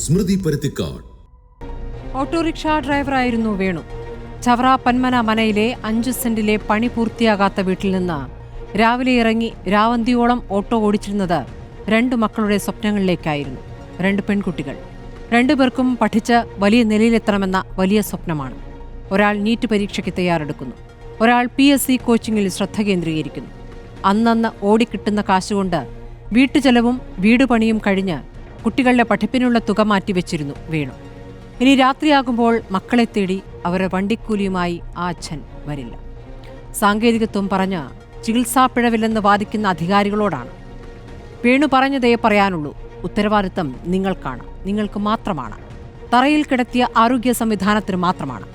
സ്മൃതി Paruthikad. Autorickshaw ഡ്രൈവറായിരുന്നു Venu. Chavara Panmana മനയിലെ 5 സെന്റിലെ പണി പൂർത്തിയാകാത്ത വീട്ടിൽ നിന്ന് രാവിലെ ഇറങ്ങി രാവന്തിയോളം ഓട്ടോ ഓടിച്ചിരുന്നത് 2 മക്കളുടെ സ്വപ്നങ്ങളിലേക്കായിരുന്നു. 2 പെൺകുട്ടികൾ. 2 പേർക്കും പഠിച്ച് വലിയ നിലയിലെത്തണമെന്ന വലിയ സ്വപ്നമാണ്. ഒരാൾ നീറ്റ് പരീക്ഷയ്ക്ക് തയ്യാറെടുക്കുന്നു, ഒരാൾ PSC കോച്ചിങ്ങിൽ ശ്രദ്ധ കേന്ദ്രീകരിക്കുന്നു. അന്നന്ന് ഓടിക്കിട്ടുന്ന കാശുകൊണ്ട് വീട്ടുചെലവും വീട് പണിയും കഴിഞ്ഞ് കുട്ടികളുടെ പഠിപ്പിനുള്ള തുക മാറ്റിവെച്ചിരുന്നു വേണു. ഇനി രാത്രിയാകുമ്പോൾ മക്കളെ തേടി അവരുടെ വണ്ടിക്കൂലിയുമായി ആ അച്ഛൻ വരില്ല. സാങ്കേതികത്വം പറഞ്ഞ് ചികിത്സാപ്പിഴവില്ലെന്ന് വാദിക്കുന്ന അധികാരികളോടാണ്. വേണു പറഞ്ഞതേ പറയാനുള്ളൂ. ഉത്തരവാദിത്തം നിങ്ങൾക്കാണ്, നിങ്ങൾക്ക് മാത്രമാണ്. തറയിൽ കിടത്തിയ ആരോഗ്യ സംവിധാനത്തിന് മാത്രമാണ്.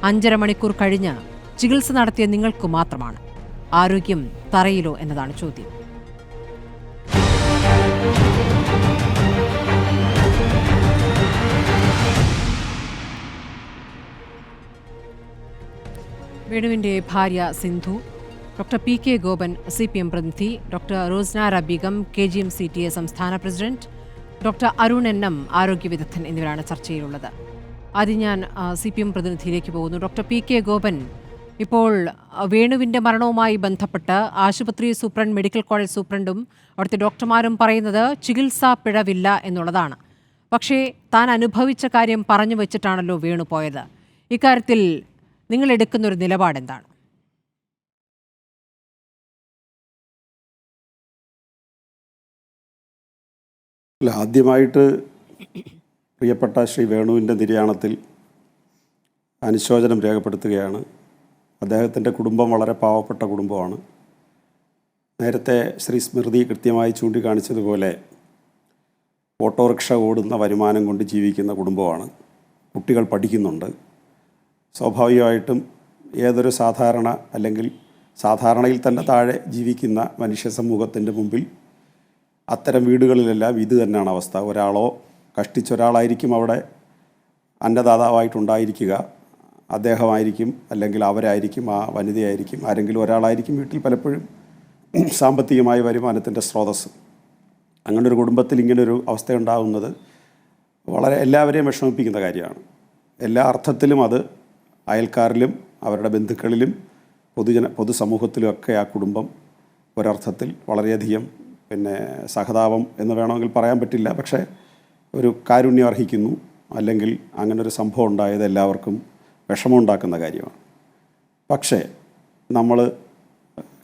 5.5 മണിക്കൂർ കഴിഞ്ഞ് ചികിത്സ നടത്തിയ നിങ്ങൾക്ക് മാത്രമാണ്. ആരോഗ്യം തറയിലോ എന്നതാണ് ചോദ്യം. വേണുവിൻ്റെ ഭാര്യ Sindhu, doctor PK Gopan CPM പ്രതിനിധി, ഡോക്ടർ റോസ്നാര ബീഗം KGMCTA സംസ്ഥാന പ്രസിഡന്റ്, ഡോക്ടർ അരുൺ NM ആരോഗ്യ വിദഗ്ധൻ എന്നിവരാണ് ചർച്ചയിലുള്ളത്. ആദ്യം ഞാൻ CPM പ്രതിനിധിയിലേക്ക് പോകുന്നു. ഡോക്ടർ PK ഗോപൻ, ഇപ്പോൾ വേണുവിൻ്റെ മരണവുമായി ബന്ധപ്പെട്ട് ആശുപത്രി സൂപ്രണ്ട്, മെഡിക്കൽ കോളേജ് സൂപ്രണ്ടും അവിടുത്തെ ഡോക്ടർമാരും പറയുന്നത് ചികിത്സാ പിഴവില്ല എന്നുള്ളതാണ്. പക്ഷേ താൻ അനുഭവിച്ച കാര്യം പറഞ്ഞു വെച്ചിട്ടാണല്ലോ വേണു പോയത്. ഇക്കാര്യത്തിൽ നിങ്ങൾ എടുക്കുന്നൊരു നിലപാടെന്താണ്? ആദ്യമായിട്ട് പ്രിയപ്പെട്ട ശ്രീ വേണുവിൻ്റെ നിര്യാണത്തിൽ അനുശോചനം രേഖപ്പെടുത്തുകയാണ്. അദ്ദേഹത്തിൻ്റെ കുടുംബം വളരെ പാവപ്പെട്ട കുടുംബമാണ്. നേരത്തെ ശ്രീ സ്മൃതി കൃത്യമായി ചൂണ്ടിക്കാണിച്ചതുപോലെ ഓട്ടോറിക്ഷ ഓടുന്ന വരുമാനം കൊണ്ട് ജീവിക്കുന്ന കുടുംബമാണ്. കുട്ടികൾ പഠിക്കുന്നുണ്ട്. സ്വാഭാവികമായിട്ടും ഏതൊരു സാധാരണ അല്ലെങ്കിൽ സാധാരണയിൽ തന്നെ താഴെ ജീവിക്കുന്ന മനുഷ്യ സമൂഹത്തിൻ്റെ മുമ്പിൽ അത്തരം വീടുകളിലെല്ലാം ഇത് തന്നെയാണ് അവസ്ഥ. ഒരാളോ കഷ്ടിച്ചൊരാളായിരിക്കും അവിടെ അന്നദാതാവായിട്ടുണ്ടായിരിക്കുക. അദ്ദേഹമായിരിക്കും, അല്ലെങ്കിൽ അവരായിരിക്കും, ആ വനിതയായിരിക്കും, ആരെങ്കിലും ഒരാളായിരിക്കും വീട്ടിൽ പലപ്പോഴും സാമ്പത്തികമായ വരുമാനത്തിൻ്റെ സ്രോതസ്സ്. അങ്ങനൊരു കുടുംബത്തിൽ ഇങ്ങനൊരു അവസ്ഥയുണ്ടാകുന്നത് വളരെ എല്ലാവരെയും വിഷമിപ്പിക്കുന്ന കാര്യമാണ്. എല്ലാ അർത്ഥത്തിലും അത് അയൽക്കാരിലും അവരുടെ ബന്ധുക്കളിലും പൊതുസമൂഹത്തിലുമൊക്കെ ആ കുടുംബം ഒരർത്ഥത്തിൽ വളരെയധികം സഹതാപം എന്ന് വേണമെങ്കിൽ പറയാൻ പറ്റില്ല, പക്ഷേ ഒരു കാരുണ്യം അർഹിക്കുന്നു. അല്ലെങ്കിൽ അങ്ങനൊരു സംഭവം ഉണ്ടായത് എല്ലാവർക്കും വിഷമമുണ്ടാക്കുന്ന കാര്യമാണ്. പക്ഷേ നമ്മൾ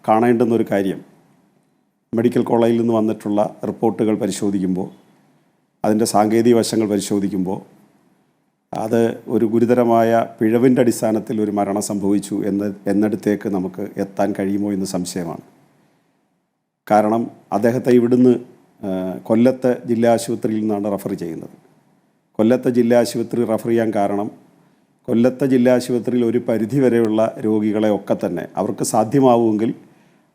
കാണേണ്ടുന്നൊരു കാര്യം, മെഡിക്കൽ കോളേജിൽ നിന്ന് വന്നിട്ടുള്ള റിപ്പോർട്ടുകൾ പരിശോധിക്കുമ്പോൾ, അതിൻ്റെ സാങ്കേതിക വശങ്ങൾ പരിശോധിക്കുമ്പോൾ അത് ഒരു ഗുരുതരമായ പിഴവിൻ്റെ അടിസ്ഥാനത്തിൽ ഒരു മരണം സംഭവിച്ചു എന്നിടത്തേക്ക് നമുക്ക് എത്താൻ കഴിയുമോ എന്ന് സംശയമാണ്. കാരണം അദ്ദേഹത്തെ ഇവിടുന്ന് കൊല്ലത്തെ ജില്ലാ ആശുപത്രിയിൽ നിന്നാണ് റെഫർ ചെയ്യുന്നത്. കൊല്ലത്തെ ജില്ലാ ആശുപത്രി റെഫർ ചെയ്യാൻ കാരണം കൊല്ലത്തെ ജില്ലാ ആശുപത്രിയിൽ ഒരു പരിധി വരെയുള്ള രോഗികളെ ഒക്കെ തന്നെ അവർക്ക് സാധ്യമാവുമെങ്കിൽ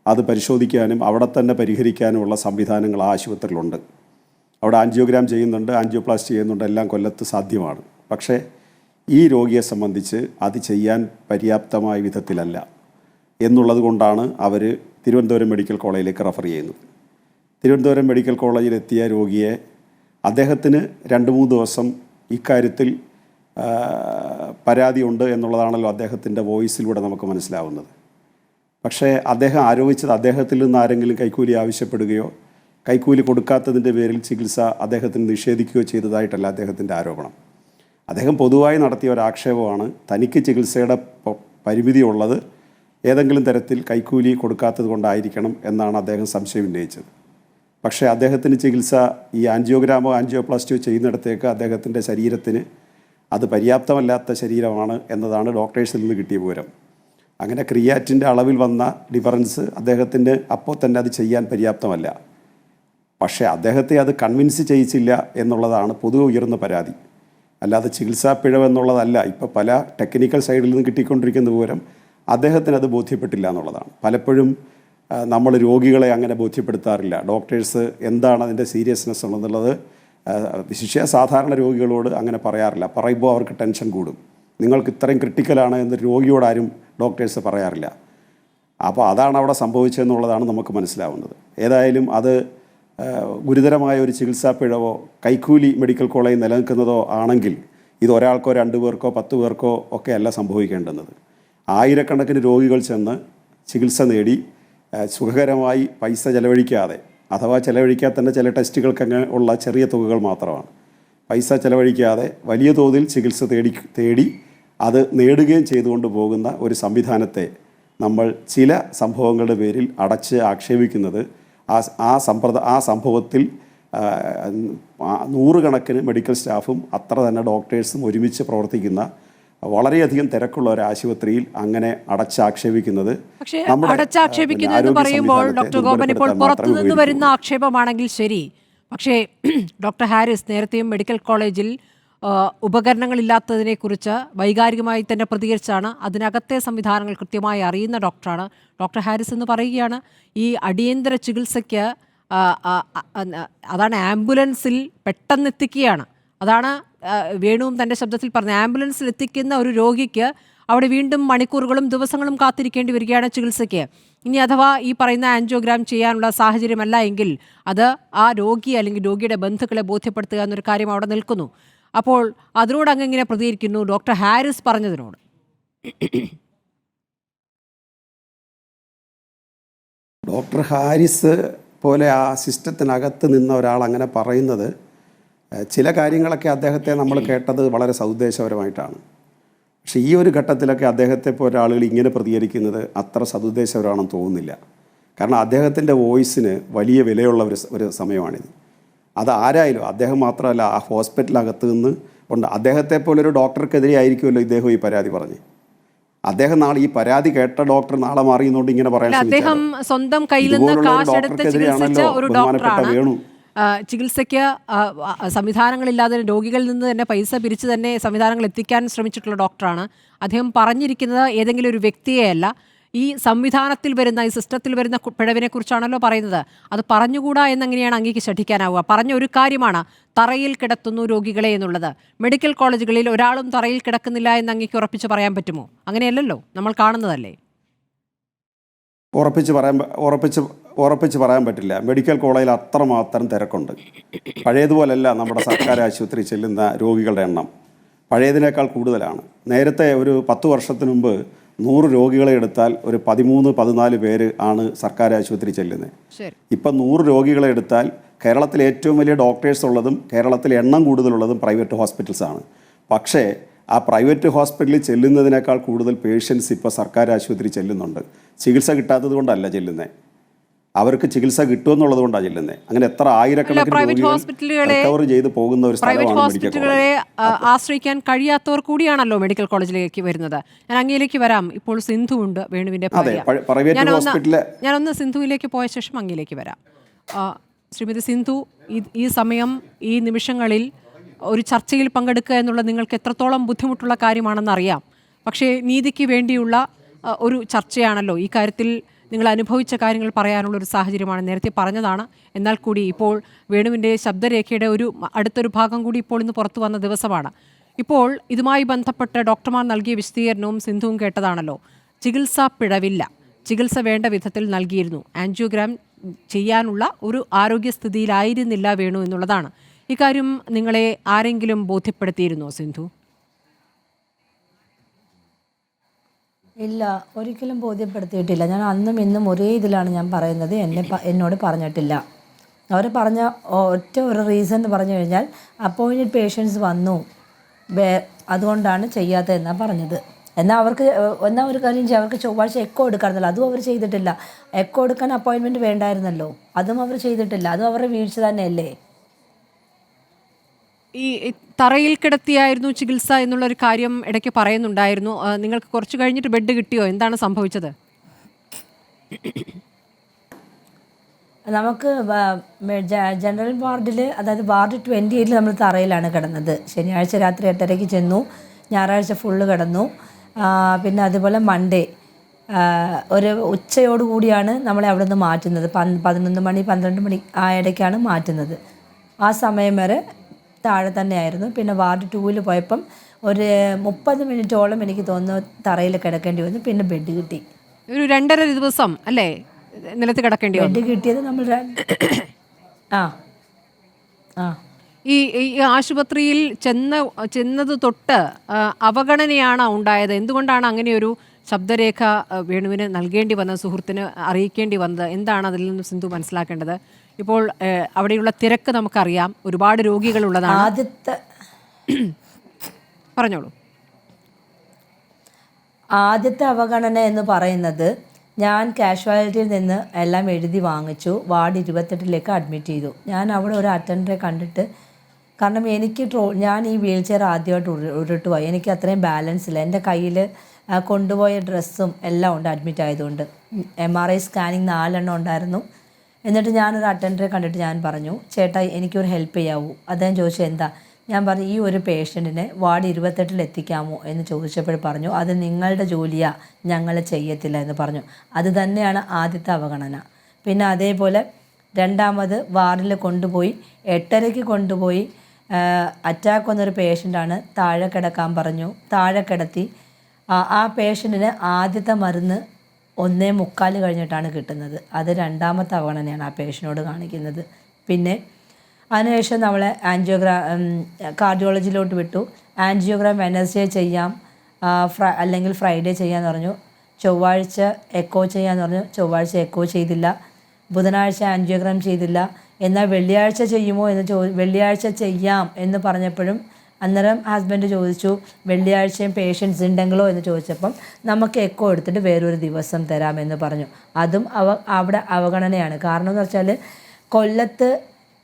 അത് പരിശോധിക്കാനും അവിടെ തന്നെ പരിഹരിക്കാനുമുള്ള സംവിധാനങ്ങൾ ആ ആശുപത്രിയിലുണ്ട്. അവിടെ ആൻജിയോഗ്രാം ചെയ്യുന്നുണ്ട്, ആൻജിയോപ്ലാസ്റ്റി ചെയ്യുന്നുണ്ട്, എല്ലാം കൊല്ലത്ത് സാധ്യമാണ്. പക്ഷേ ഈ രോഗിയെ സംബന്ധിച്ച് അത് ചെയ്യാൻ പര്യാപ്തമായ വിധത്തിലല്ല എന്നുള്ളത് കൊണ്ടാണ് അവർ തിരുവനന്തപുരം മെഡിക്കൽ കോളേജിലേക്ക് റെഫർ ചെയ്യുന്നത്. തിരുവനന്തപുരം മെഡിക്കൽ കോളേജിലെത്തിയ രോഗിയെ അദ്ദേഹത്തിന് 2-3 ദിവസം ഇക്കാര്യത്തിൽ പരാതിയുണ്ട് എന്നുള്ളതാണല്ലോ അദ്ദേഹത്തിൻ്റെ വോയിസിലൂടെ നമുക്ക് മനസ്സിലാവുന്നത്. പക്ഷേ അദ്ദേഹം ആരോപിച്ചത് അദ്ദേഹത്തിൽ നിന്ന് ആരെങ്കിലും കൈക്കൂലി ആവശ്യപ്പെടുകയോ കൈക്കൂലി കൊടുക്കാത്തതിൻ്റെ പേരിൽ ചികിത്സ അദ്ദേഹത്തിന് നിഷേധിക്കുകയോ ചെയ്തതായിട്ടല്ല അദ്ദേഹത്തിൻ്റെ ആരോപണം. അദ്ദേഹം പൊതുവായി നടത്തിയ ഒരാക്ഷേപമാണ് തനിക്ക് ചികിത്സയുടെ പരിമിതി ഉള്ളത് ഏതെങ്കിലും തരത്തിൽ കൈക്കൂലി കൊടുക്കാത്തത് കൊണ്ടായിരിക്കണം എന്നാണ് അദ്ദേഹം സംശയം ഉന്നയിച്ചത്. പക്ഷേ അദ്ദേഹത്തിന് ചികിത്സ ഈ ആൻജിയോഗ്രാമോ ആൻജിയോപ്ലാസ്റ്റിയോ ചെയ്യുന്നിടത്തേക്ക് അദ്ദേഹത്തിൻ്റെ ശരീരത്തിന് അത് പര്യാപ്തമല്ലാത്ത ശരീരമാണ് എന്നതാണ് ഡോക്ടേഴ്സിൽ നിന്ന് കിട്ടിയ വിവരം. അങ്ങനെ ക്രിയാറ്റിൻ്റെ അളവിൽ വന്ന ഡിഫറൻസ് അദ്ദേഹത്തിന് അപ്പോൾ തന്നെ അത് ചെയ്യാൻ പര്യാപ്തമല്ല. പക്ഷേ അദ്ദേഹത്തെ അത് കൺവിൻസ് ചെയ്യിച്ചില്ല എന്നുള്ളതാണ് പൊതുവെ ഉയർന്ന പരാതി. അല്ലാതെ ചികിത്സാ പിഴവെന്നുള്ളതല്ല. ഇപ്പോൾ പല ടെക്നിക്കൽ സൈഡിൽ നിന്ന് കിട്ടിക്കൊണ്ടിരിക്കുന്ന വിവരം അദ്ദേഹത്തിന് അത് ബോധ്യപ്പെട്ടില്ല എന്നുള്ളതാണ്. പലപ്പോഴും നമ്മൾ രോഗികളെ അങ്ങനെ ബോധ്യപ്പെടുത്താറില്ല. ഡോക്ടേഴ്സ് എന്താണ് അതിൻ്റെ സീരിയസ്നെസ് എന്നുള്ളത് വിശിഷ്യ സാധാരണ രോഗികളോട് അങ്ങനെ പറയാറില്ല. പറയുമ്പോൾ അവർക്ക് ടെൻഷൻ കൂടും. നിങ്ങൾക്ക് ഇത്രയും ക്രിട്ടിക്കലാണ് എന്ന് രോഗിയോടാരും ഡോക്ടേഴ്സ് പറയാറില്ല. അപ്പോൾ അതാണ് അവിടെ സംഭവിച്ചതെന്നുള്ളതാണ് നമുക്ക് മനസ്സിലാവുന്നത്. ഏതായാലും അത് ഗുരുതരമായ ഒരു ചികിത്സാ പിഴവോ കൈക്കൂലി മെഡിക്കൽ കോളേജ് നിലനിൽക്കുന്നതോ ആണെങ്കിൽ ഇത് ഒരാൾക്കോ 2 പേർക്കോ 10 പേർക്കോ ഒക്കെ അല്ല സംഭവിക്കേണ്ടുന്നത്. ആയിരക്കണക്കിന് രോഗികൾ ചെന്ന് ചികിത്സ നേടി സുഖകരമായി പൈസ ചെലവഴിക്കാതെ, അഥവാ ചെലവഴിക്കാതെ തന്നെ ചില ടെസ്റ്റുകൾക്കങ്ങ് ഉള്ള ചെറിയ തുകകൾ മാത്രമാണ്, പൈസ ചെലവഴിക്കാതെ വലിയ തോതിൽ ചികിത്സ തേടി അത് നേടുകയും ചെയ്തുകൊണ്ട് പോകുന്ന ഒരു സംവിധാനത്തെ നമ്മൾ ചില സംഭവങ്ങളുടെ പേരിൽ അടച്ച് ആക്ഷേപിക്കുന്നത് ആ സംഭവത്തിൽ നൂറുകണക്കിന് മെഡിക്കൽ സ്റ്റാഫും അത്ര തന്നെ ഡോക്ടേഴ്സും ഒരുമിച്ച് പ്രവർത്തിക്കുന്ന വളരെയധികം തിരക്കുള്ള ഒരു ആശുപത്രിയിൽ അങ്ങനെ അടച്ചാക്ഷേപിക്കുന്നത് എന്ന് പറയുമ്പോൾ ഡോക്ടർ ഗോപൻ ഇപ്പോൾ പുറത്തുനിന്ന് വരുന്ന ആക്ഷേപമാണെങ്കിൽ ശരി, പക്ഷേ ഡോക്ടർ ഹാരിസ് നേരത്തെയും മെഡിക്കൽ കോളേജിൽ ഉപകരണങ്ങളില്ലാത്തതിനെക്കുറിച്ച് വൈകാരികമായി തന്നെ പ്രതികരിച്ചാണ്. അതിനകത്തെ സംവിധാനങ്ങൾ കൃത്യമായി അറിയുന്ന ഡോക്ടറാണ് ഡോക്ടർ ഹാരിസ് എന്ന് പറയുകയാണ്. ഈ അടിയന്തര ചികിത്സയ്ക്ക് അതാണ് ആംബുലൻസിൽ പെട്ടെന്ന് എത്തിക്കുകയാണ്. അതാണ് വേണുവും തൻ്റെ ശബ്ദത്തിൽ പറഞ്ഞ, ആംബുലൻസിൽ എത്തിക്കുന്ന ഒരു രോഗിക്ക് അവിടെ വീണ്ടും മണിക്കൂറുകളും ദിവസങ്ങളും കാത്തിരിക്കേണ്ടി വരികയാണ് ചികിത്സയ്ക്ക്. ഇനി അഥവാ ഈ പറയുന്ന ആൻജിയോഗ്രാം ചെയ്യാനുള്ള സാഹചര്യമല്ല എങ്കിൽ അത് ആ രോഗി അല്ലെങ്കിൽ രോഗിയുടെ ബന്ധുക്കളെ ബോധ്യപ്പെടുത്തുക എന്നൊരു കാര്യം അവിടെ നിൽക്കുന്നു. അപ്പോൾ അതിനോട് അങ്ങെങ്ങനെ പ്രതികരിക്കുന്നു ഡോക്ടർ ഹാരിസ് പറഞ്ഞതിനോട്? ഡോക്ടർ ഹാരിസ് പോലെ ആ സിസ്റ്റത്തിനകത്ത് നിന്ന ഒരാൾ അങ്ങനെ പറയുന്നത്, ചില കാര്യങ്ങളൊക്കെ അദ്ദേഹത്തെ നമ്മൾ കേട്ടത് വളരെ സതുദ്ദേശപരമായിട്ടാണ്. പക്ഷേ ഈ ഒരു ഘട്ടത്തിലൊക്കെ അദ്ദേഹത്തെ പോലെ ആളുകൾ ഇങ്ങനെ പ്രതികരിക്കുന്നത് അത്ര സതുദ്ദേശപരമാണെന്ന് തോന്നുന്നില്ല. കാരണം അദ്ദേഹത്തിൻ്റെ വോയിസിന് വലിയ വിലയുള്ള ഒരു സമയമാണിത്. അത് ആരായാലും, അദ്ദേഹം മാത്രമല്ല, ആ ഹോസ്പിറ്റലകത്ത് നിന്ന് ഉണ്ട്. അദ്ദേഹത്തെ പോലൊരു ഡോക്ടർക്കെതിരെ ആയിരിക്കുമല്ലോ ഇദ്ദേഹം ഈ പരാതി പറഞ്ഞ്. അദ്ദേഹം നാളെ ഈ പരാതി കേട്ട ഡോക്ടർ നാളെ മാറിയെന്നുകൊണ്ട് ഇങ്ങനെ പറയാൻ അദ്ദേഹം സ്വന്തം കയ്യിൽ നിന്ന് കാശെടുത്ത് ചികിത്സിച്ച ഒരു ഡോക്ടറാണ്. ചികിത്സയ്ക്ക് സംവിധാനങ്ങളില്ലാതെ രോഗികളിൽ നിന്ന് തന്നെ പൈസ പിരിച്ച് തന്നെ സംവിധാനങ്ങൾ എത്തിക്കാൻ ശ്രമിച്ചിട്ടുള്ള ഡോക്ടറാണ്. അദ്ദേഹം പറഞ്ഞിരിക്കുന്നത് ഏതെങ്കിലും ഒരു വ്യക്തിയെയല്ല, ഈ സംവിധാനത്തിൽ വരുന്ന, ഈ സിസ്റ്റത്തിൽ വരുന്ന പിഴവിനെ കുറിച്ചാണല്ലോ പറയുന്നത്. അത് പറഞ്ഞുകൂടാ എന്നെങ്ങനെയാണ് അങ്ങേക്ക് ശഠിക്കാനാവുക? പറഞ്ഞ ഒരു കാര്യമാണ് തറയിൽ കിടത്തുന്നു രോഗികളെ എന്നുള്ളത്. മെഡിക്കൽ കോളേജുകളിൽ ഒരാളും തറയിൽ കിടക്കുന്നില്ല എന്ന് അങ്ങേക്ക് ഉറപ്പിച്ച് പറയാൻ പറ്റുമോ? അങ്ങനെയല്ലല്ലോ, നമ്മൾ കാണുന്നതല്ലേ. ഉറപ്പിച്ച് പറയാൻ പറ്റില്ല. മെഡിക്കൽ കോളേജിൽ അത്രമാത്രം തിരക്കുണ്ട്. പഴയതുപോലല്ല നമ്മുടെ സർക്കാർ ആശുപത്രി ചെല്ലുന്ന രോഗികളുടെ എണ്ണം, പഴയതിനേക്കാൾ കൂടുതലാണ്. നേരത്തെ ഒരു 10 വർഷത്തിന് മുമ്പ് 100 രോഗികളെ എടുത്താൽ ഒരു 13-14 പേര് ആണ് സർക്കാർ ആശുപത്രി ചെല്ലുന്നത്. ഇപ്പം 100 രോഗികളെ എടുത്താൽ കേരളത്തിലെ ഏറ്റവും വലിയ ഡോക്ടേഴ്സ് ഉള്ളതും കേരളത്തിൽ എണ്ണം കൂടുതലുള്ളതും പ്രൈവറ്റ് ഹോസ്പിറ്റൽസാണ്. പക്ഷേ ആ പ്രൈവറ്റ് ഹോസ്പിറ്റലിൽ ചെല്ലുന്നതിനേക്കാൾ കൂടുതൽ പേഷ്യൻസ് ഇപ്പോൾ സർക്കാർ ആശുപത്രി ചെല്ലുന്നുണ്ട്. ചികിത്സ കിട്ടാത്തത് കൊണ്ടല്ല ചെല്ലുന്നത്, അവർക്ക് ചികിത്സ കിട്ടുമെന്നുള്ളത് കൊണ്ടാണ് ചെല്ലുന്നത്. അങ്ങനെ എത്ര ആയിരക്കണക്കിന് റിക്കവർ ചെയ്ത് പോകുന്ന ഒരു സ്ഥലമാണ് മെഡിക്കൽ കോളേജ്. ആശ്രയിക്കാൻ കഴിയാത്തവർ കൂടിയാണല്ലോ മെഡിക്കൽ കോളേജിലേക്ക് വരുന്നത്. ഞാൻ അങ്ങയിലേക്ക് വരാം. ഇപ്പോൾ സിന്ധു ഉണ്ട്, വേണുവിന്റെ ഞാനൊന്ന് സിന്ധുവിലേക്ക് പോയ ശേഷം അങ്ങയിലേക്ക് വരാം. ശ്രീമതി സിന്ധു, ഈ സമയം, ഈ നിമിഷങ്ങളിൽ ഒരു ചർച്ചയിൽ പങ്കെടുക്കുക എന്നുള്ളത് നിങ്ങൾക്ക് എത്രത്തോളം ബുദ്ധിമുട്ടുള്ള കാര്യമാണെന്ന് അറിയാം. പക്ഷേ നീതിക്ക് വേണ്ടിയുള്ള ഒരു ചർച്ചയാണല്ലോ. ഈ കാര്യത്തിൽ നിങ്ങൾ അനുഭവിച്ച കാര്യങ്ങൾ പറയാനുള്ള ഒരു സാഹചര്യമാണ്. നേരത്തെ പറഞ്ഞതാണ്. എന്നാൽ കൂടി ഇപ്പോൾ വേണുവിൻ്റെ ശബ്ദരേഖയുടെ അടുത്തൊരു ഭാഗം കൂടി ഇപ്പോൾ ഇന്ന് പുറത്തു വന്ന ദിവസമാണ്. ഇപ്പോൾ ഇതുമായി ബന്ധപ്പെട്ട് ഡോക്ടർമാർ നൽകിയ വിശദീകരണവും സിന്ധുവും കേട്ടതാണല്ലോ. ചികിത്സാ പിഴവില്ല, ചികിത്സ വേണ്ട വിധത്തിൽ നൽകിയിരുന്നു, ആൻജിയോഗ്രാം ചെയ്യാനുള്ള ഒരു ആരോഗ്യസ്ഥിതിയിലായിരുന്നില്ല വേണു എന്നുള്ളതാണ്. ഇക്കാര്യം നിങ്ങളെ ആരെങ്കിലും ബോധ്യപ്പെടുത്തിയിരുന്നോ സിന്ധു? ഇല്ല, ഒരിക്കലും ബോധ്യപ്പെടുത്തിയിട്ടില്ല. ഞാൻ അന്നും ഇന്നും ഒരേ ഇതിലാണ് ഞാൻ പറയുന്നത്. എന്നോട് പറഞ്ഞിട്ടില്ല. അവർ പറഞ്ഞ ഒറ്റ ഒരു റീസൺ എന്ന് പറഞ്ഞു കഴിഞ്ഞാൽ അപ്പോയിൻറ്റഡ് പേഷ്യൻസ് വന്നു, അതുകൊണ്ടാണ് ചെയ്യാത്തതെന്നാണ് പറഞ്ഞത്. എന്നാൽ ഒരു കാര്യം ചെയ്യാം, അവർക്ക് ചൊവ്വാഴ്ച എക്കോ എടുക്കാറുണ്ടല്ലോ, അതും അവർ ചെയ്തിട്ടില്ല. എക്കോ എടുക്കാൻ അപ്പോയിൻമെൻറ്റ് വേണ്ടായിരുന്നല്ലോ, അതും അവർ ചെയ്തിട്ടില്ല. അതും അവരുടെ വീഴ്ച തന്നെയല്ലേ. ഈ തറയിൽ കിടത്തിയായിരുന്നു ചികിത്സ എന്നുള്ളൊരു കാര്യം ഇടയ്ക്ക് പറയുന്നുണ്ടായിരുന്നു. നിങ്ങൾക്ക് കുറച്ച് കഴിഞ്ഞിട്ട് ബെഡ് കിട്ടിയോ? എന്താണ് സംഭവിച്ചത്? നമുക്ക് ജനറൽ വാർഡിൽ, അതായത് വാർഡ് 28 നമ്മൾ തറയിലാണ് കിടന്നത്. ശനിയാഴ്ച രാത്രി 8:30 ചെന്നു, ഞായറാഴ്ച ഫുള്ള് കിടന്നു. പിന്നെ അതുപോലെ മൺഡേ ഒരു ഉച്ചയോടുകൂടിയാണ് നമ്മളെ അവിടെ നിന്ന് മാറ്റുന്നത്. 11 മണി 12 മണി ആ ഇടയ്ക്കാണ് മാറ്റുന്നത്. ആ സമയം വരെ താഴെ തന്നെയായിരുന്നു. പിന്നെ വാർഡ് 2 പോയപ്പം ഒരു 30 മിനിറ്റോളം എനിക്ക് തോന്നുന്നു തറയിൽ കിടക്കേണ്ടി വന്നു. പിന്നെ ബെഡ് കിട്ടി. ഒരു 2.5 ദിവസം അല്ലേ നിലത്ത് കിടക്കേണ്ടി വന്നു? ബെഡ് കിട്ടിയത് നമ്മൾ ആ ആ ഈ ഈ ആശുപത്രിയിൽ ചെന്നത് തൊട്ട് അവഗണനയാണ് ഉണ്ടായത്. എന്തുകൊണ്ടാണ് അങ്ങനെയൊരു ശബ്ദരേഖ വേണുവിന് നൽകേണ്ടി വന്നത്, സുഹൃത്തിന് അറിയിക്കേണ്ടി വന്നത്? എന്താണ് അതിൽ നിന്ന് സിന്ധു മനസ്സിലാക്കേണ്ടത്? ഇപ്പോൾ അവിടെയുള്ള തിരക്ക് നമുക്കറിയാം, ഒരുപാട് രോഗികളുള്ളതാണ്. പറഞ്ഞോളൂ. ആദ്യത്തെ അവഗണന എന്ന് പറയുന്നത്, ഞാൻ കാഷ്വാലിറ്റിയിൽ നിന്ന് എല്ലാം എഴുതി വാങ്ങിച്ചു, വാർഡ് 28ലേക്ക് അഡ്മിറ്റ് ചെയ്തു. ഞാൻ അവിടെ ഒരു അറ്റൻഡറെ കണ്ടിട്ട്, കാരണം എനിക്ക് ഞാൻ ഈ വീൽ ചെയർ ആദ്യമായിട്ട് ഉരുട്ടുപോയി, എനിക്ക് അത്രയും ബാലൻസ് ഇല്ല, എൻ്റെ കയ്യിൽ കൊണ്ടുപോയ ഡ്രസ്സും എല്ലാം ഉണ്ട് അഡ്മിറ്റ് ആയതുകൊണ്ട്. MRI സ്കാനിങ് 4 എണ്ണം ഉണ്ടായിരുന്നു. എന്നിട്ട് ഞാനൊരു അറ്റൻഡറെ കണ്ടിട്ട് ഞാൻ പറഞ്ഞു, ചേട്ടാ എനിക്കൊരു ഹെൽപ്പ് ചെയ്യാവൂ? അദ്ദേഹം ചോദിച്ചു എന്താ? ഞാൻ പറഞ്ഞു, ഈ ഒരു പേഷ്യൻറ്റിനെ വാർഡ് 28 എത്തിക്കാമോ എന്ന് ചോദിച്ചപ്പോൾ പറഞ്ഞു, അത് നിങ്ങളുടെ ജോലിയാണ്, ഞങ്ങൾ ചെയ്യത്തില്ല എന്ന് പറഞ്ഞു. അത് തന്നെയാണ് ആദ്യത്തെ അവഗണന. പിന്നെ അതേപോലെ രണ്ടാമത് വാർഡിൽ കൊണ്ടുപോയി 8:30 കൊണ്ടുപോയി, അറ്റാക്ക് വന്നൊരു പേഷ്യൻ്റാണ്, താഴെ കിടക്കാൻ പറഞ്ഞു, താഴെ കിടത്തി. ആ പേഷ്യൻറ്റിന് ആദ്യത്തെ മരുന്ന് 1:45 കഴിഞ്ഞിട്ടാണ് കിട്ടുന്നത്. അത് രണ്ടാമത്തെ അവഗണനയാണ് ആ പേഷ്യനോട് കാണിക്കുന്നത്. പിന്നെ അതിനുശേഷം നമ്മളെ കാർഡിയോളജിയിലോട്ട് വിട്ടു. ആൻജിയോഗ്രാം വെനസ്ഡേ ചെയ്യാം, അല്ലെങ്കിൽ ഫ്രൈഡേ ചെയ്യാമെന്ന് പറഞ്ഞു. ചൊവ്വാഴ്ച എക്കോ ചെയ്യാമെന്ന് പറഞ്ഞു. ചൊവ്വാഴ്ച എക്കോ ചെയ്തില്ല. ബുധനാഴ്ച ആൻജിയോഗ്രാം ചെയ്തില്ല. എന്നാൽ വെള്ളിയാഴ്ച ചെയ്യുമോ എന്ന് വെള്ളിയാഴ്ച ചെയ്യാം എന്ന് പറഞ്ഞപ്പോഴും അന്നേരം ഹസ്ബൻഡ് ചോദിച്ചു, വെള്ളിയാഴ്ചയും പേഷ്യൻസ് ഉണ്ടെങ്കിലോ എന്ന് ചോദിച്ചപ്പം നമുക്ക് എക്കോ എടുത്തിട്ട് വേറൊരു ദിവസം തരാമെന്ന് പറഞ്ഞു. അതും അവിടെ അവഗണനയാണ്. കാരണം എന്ന് വെച്ചാൽ കൊല്ലത്ത്